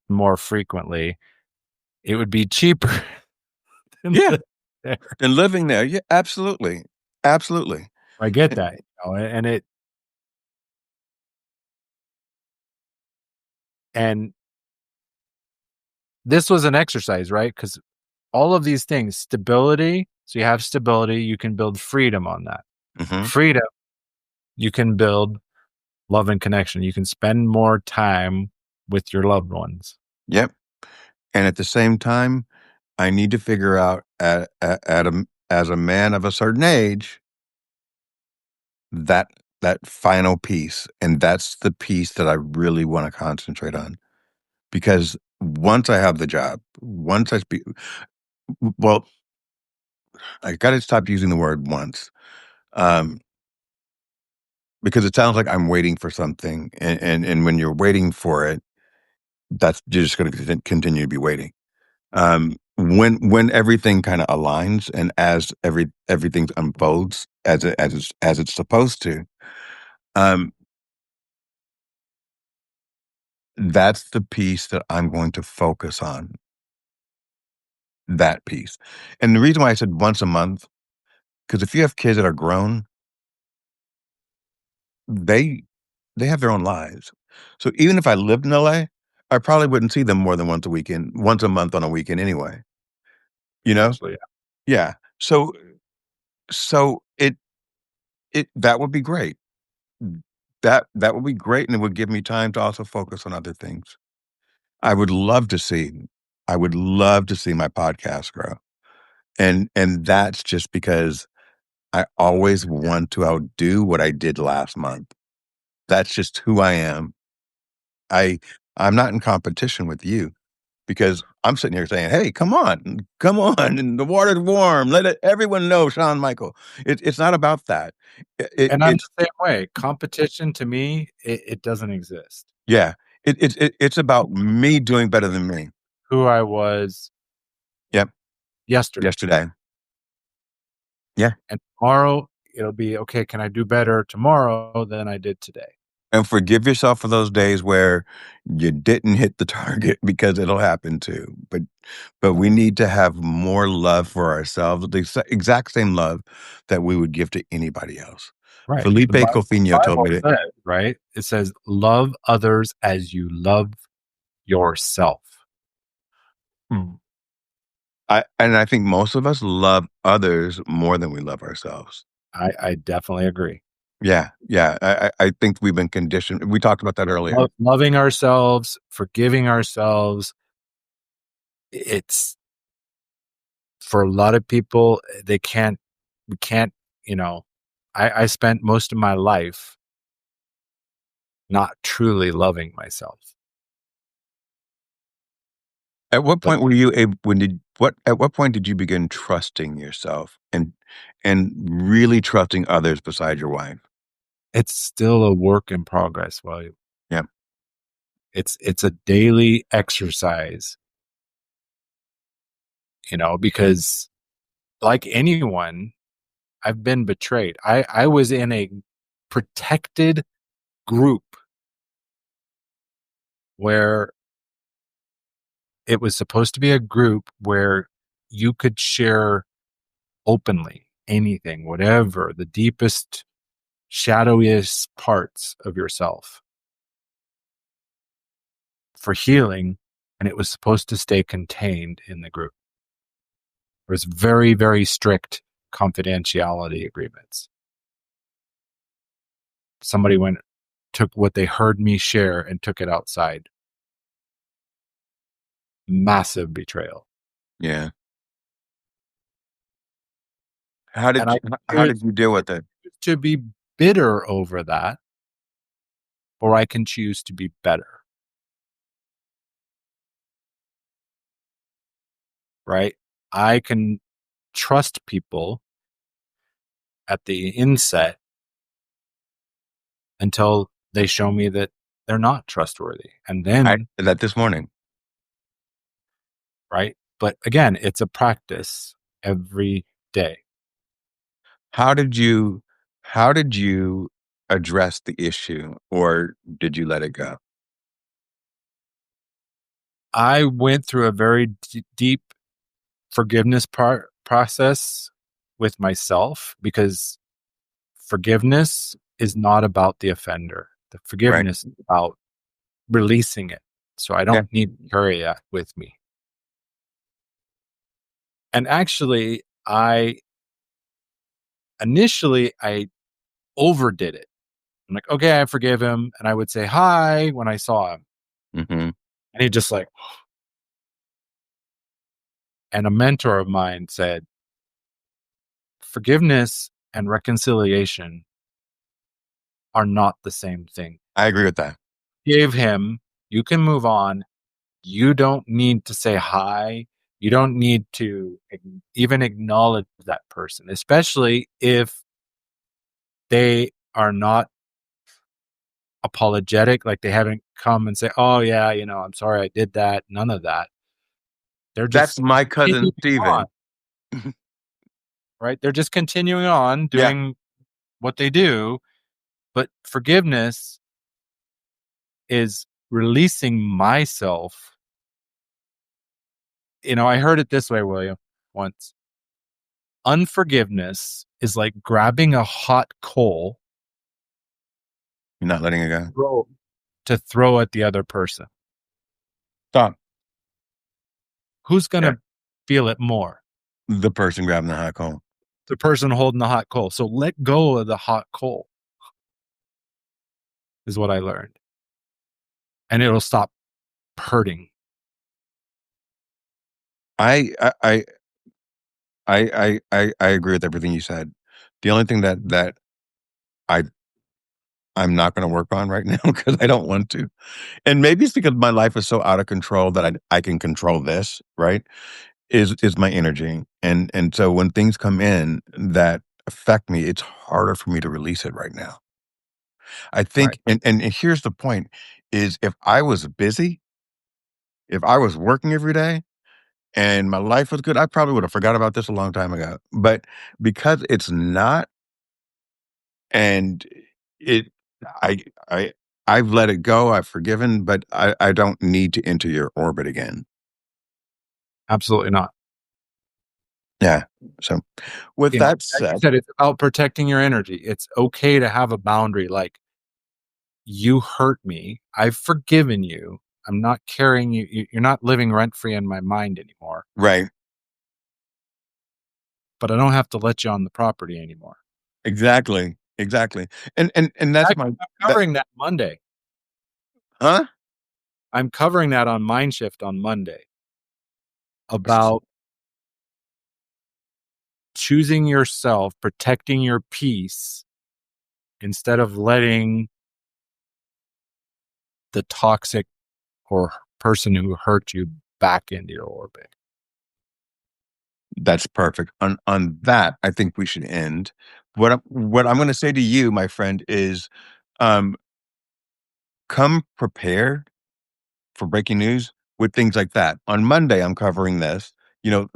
more frequently, it would be cheaper Yeah, live there. and living there. Yeah, absolutely. Absolutely. I get Eh, that, and it and this was an exercise, right? Because all of these things, stability, so you have stability, you can build freedom on that. mhm, Freedom, you can build love and connection. You can spend more time with your loved ones. yep, and at the same time, I need to figure out at a as a man of a certain age, that that final piece, and that's the piece that I really wanna concentrate on, because once I have the job, once I speak well, I gotta stop using the word once, um, because it sounds like I'm waiting for something, and when you're waiting for it, that's you're just gonna continue to be waiting. When everything kinda aligns and as everything unfolds as it's supposed to, um, that's the piece that I'm going to focus on, that piece. And the reason why I said once a month, because if you have kids that are grown, they they have their own lives. So even if I lived in LA, I probably wouldn't see them more than once a month on a weekend anyway, you know? Usually, Yeah. So it that would be great. That would be great, and it would give me time to also focus on other things. I would love to see I would love to see my podcast grow, and that's just because I always want to outdo what I did last month. That's just who I am. I I'm not in competition with you because I'm sitting here saying, "Hey, come on, and the water's warm. Let everyone know, Shawn Michael." It's not about that. and I'm It's the same way. Competition to me, it doesn't exist. yeah. It's about me doing better than me. Who I was Yep. yesterday, Yesterday. Yeah. and tomorrow it'll be okay. Can I do better tomorrow than I did today? And forgive yourself for those days where you didn't hit the target because it'll happen too. But we need to have more love for ourselves, the exact same love that we would give to anybody else. Right. Felipe The Cofino told Bible me that. says, right? It says, "Love others as you love yourself." Mm. I think most of us love others more than we love ourselves. I definitely agree. Yeah, yeah. I think we've been conditioned. We talked about that earlier. Loving ourselves, forgiving ourselves, it's for a lot of people, they can't we can't, you know, I spent most of my life not truly loving myself. At what But point were you able? When did what? At what point did you begin trusting yourself and really trusting others beside your wife? it's still a work in progress. Well, Yeah. it's a daily exercise, because like anyone, I've been betrayed. I was in a protected group where it was supposed to be a group where you could share openly anything, whatever, the deepest, shadowiest parts of yourself for healing. And it was supposed to stay contained in the group. There was very, very strict confidentiality agreements. Somebody took what they heard me share and took it outside. Massive betrayal. Yeah. How And did I you how choose did you deal with it? to be bitter over that, or I can choose to be better, right? I can trust people at the inset until they show me that they're not trustworthy. And I then, did that this morning. right? But again, it's a practice every day. How did you how did you address the issue, or did you let it go? I went through a very deep forgiveness process with myself, because forgiveness is not about the offender. The Right. forgiveness is about releasing it. So I Yeah. don't need to carry that with me. And actually, I overdid it. I'm like, okay, I forgive him. And I would say hi when I saw him. Hmm. And he just like, and a mentor of mine said, forgiveness and reconciliation are not the same thing. I agree with that. Give him, you can move on. You don't need to say hi. You don't need to even acknowledge that person, especially if they are not apologetic. Like they haven't come and say, oh, yeah, I'm sorry I did that. None of that. They're That's just my cousin continuing on, Steven. right? They're just continuing on Yeah. doing what they do. But forgiveness is releasing myself. I heard it this way, William, once. Unforgiveness is like grabbing a hot coal You're not letting it go. throw to throw at the other person. Stop. Who's going Yeah. to feel it more? The person grabbing the hot coal. The person holding the hot coal. So let go of the hot coal is what I learned. And it'll stop hurting. I I I I agree with everything you said. The only thing that I I'm not going to work on right now because I don't want to, and maybe it's because my life is so out of control that I can control this. Right? Is my energy, and so when things come in that affect me, it's harder for me to release it right now. I Right. think, and here's the point: is if I was busy, if I was working every day and my life was good, I probably would have forgot about this a long time ago. But because it's not, and it, I, I, I've let it go. I've forgiven, but I don't need to enter your orbit again. Absolutely not. Yeah. So, with that Like you said, said, it's about protecting your energy. It's okay to have a boundary. Like, you hurt me. I've forgiven you. I'm not carrying you. You're not living rent free in my mind anymore, right? but I don't have to let you on the property anymore. Exactly, exactly. And that's Actually, my I'm that. covering that Monday. Huh? I'm covering that on Mindshift on Monday What's this? about choosing yourself, protecting your peace instead of letting the toxic or person who hurt you back into your orbit. That's perfect. On that, I think we should end. What I'm going to say to you, my friend, is um, come prepared for breaking news with things like that. On Monday, I'm covering this.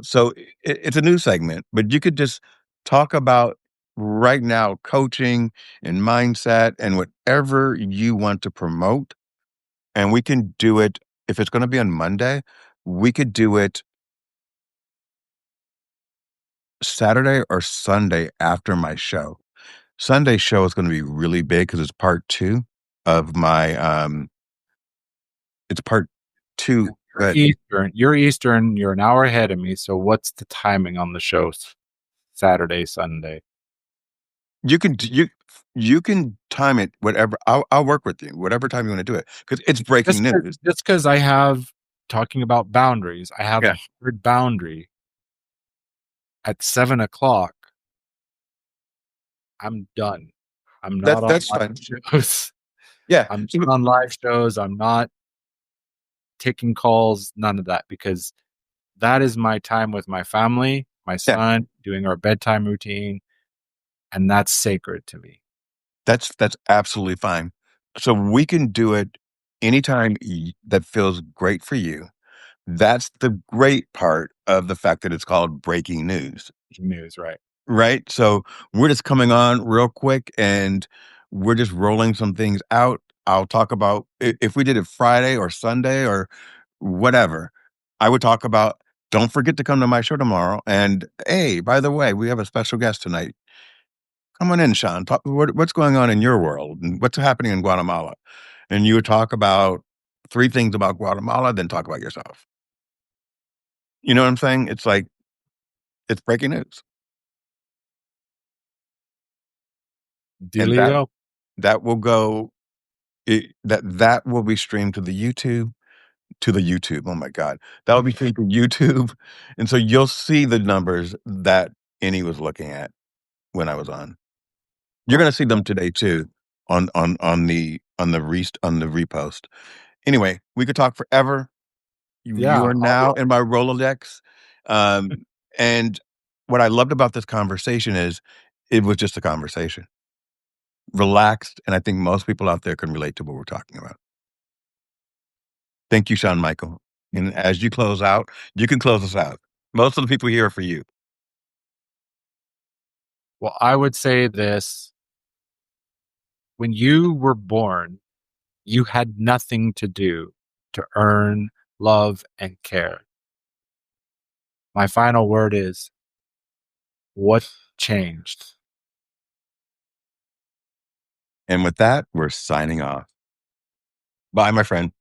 So it's a new segment, but you could just talk about right now coaching and mindset and whatever you want to promote, and we can do it. If it's going to be on Monday, we could do it Saturday or Sunday after my show. Sunday show is gonna be really big because it's part 2 of my, it's part 2. You're Eastern. You're Eastern. You're an hour ahead of me. So what's the timing on the shows? Saturday, Sunday. You can time it whatever. I'll work with you, whatever time you wanna do it because it's breaking news. Just because I have talking about boundaries, I have a Yeah. hard boundary at 7 o'clock. I'm done. I'm not on That's live fine. shows. Yeah. I'm So not on live shows. I'm not taking calls. None of that, because that is my time with my family, my yeah, son, doing our bedtime routine, and that's sacred to me. that's absolutely fine. So we can do it anytime that feels great for you. That's the great part of the fact that it's called breaking news. News, right? Right? So we're just coming on real quick and we're just rolling some things out. I'll talk about if we did it Friday or Sunday or whatever, I would talk about don't forget to come to my show tomorrow. And hey, by the way, we have a special guest tonight. Come on in, Sean. What's going on in your world and what's happening in Guatemala? And you would talk about 3 things about Guatemala, then talk about yourself. You know what I'm saying? It's like, it's breaking news. And Dealio. that will go, that will be streamed to the YouTube. Oh my God. That will be streamed to YouTube. And so you'll see the numbers that Annie was looking at when I was on. You're gonna see them today too on the repost. Anyway, we could talk forever. You Yeah. are now in my Rolodex. Um, and what I loved about this conversation is it was just a conversation. Relaxed, and I think most people out there can relate to what we're talking about. Thank you, Shawn Michael. And as you close out, you can close us out. Most of the people here are for you. Well, I would say this. When you were born, you had nothing to do to earn love and care. My final word is, what changed? And with that, we're signing off. Bye, my friend.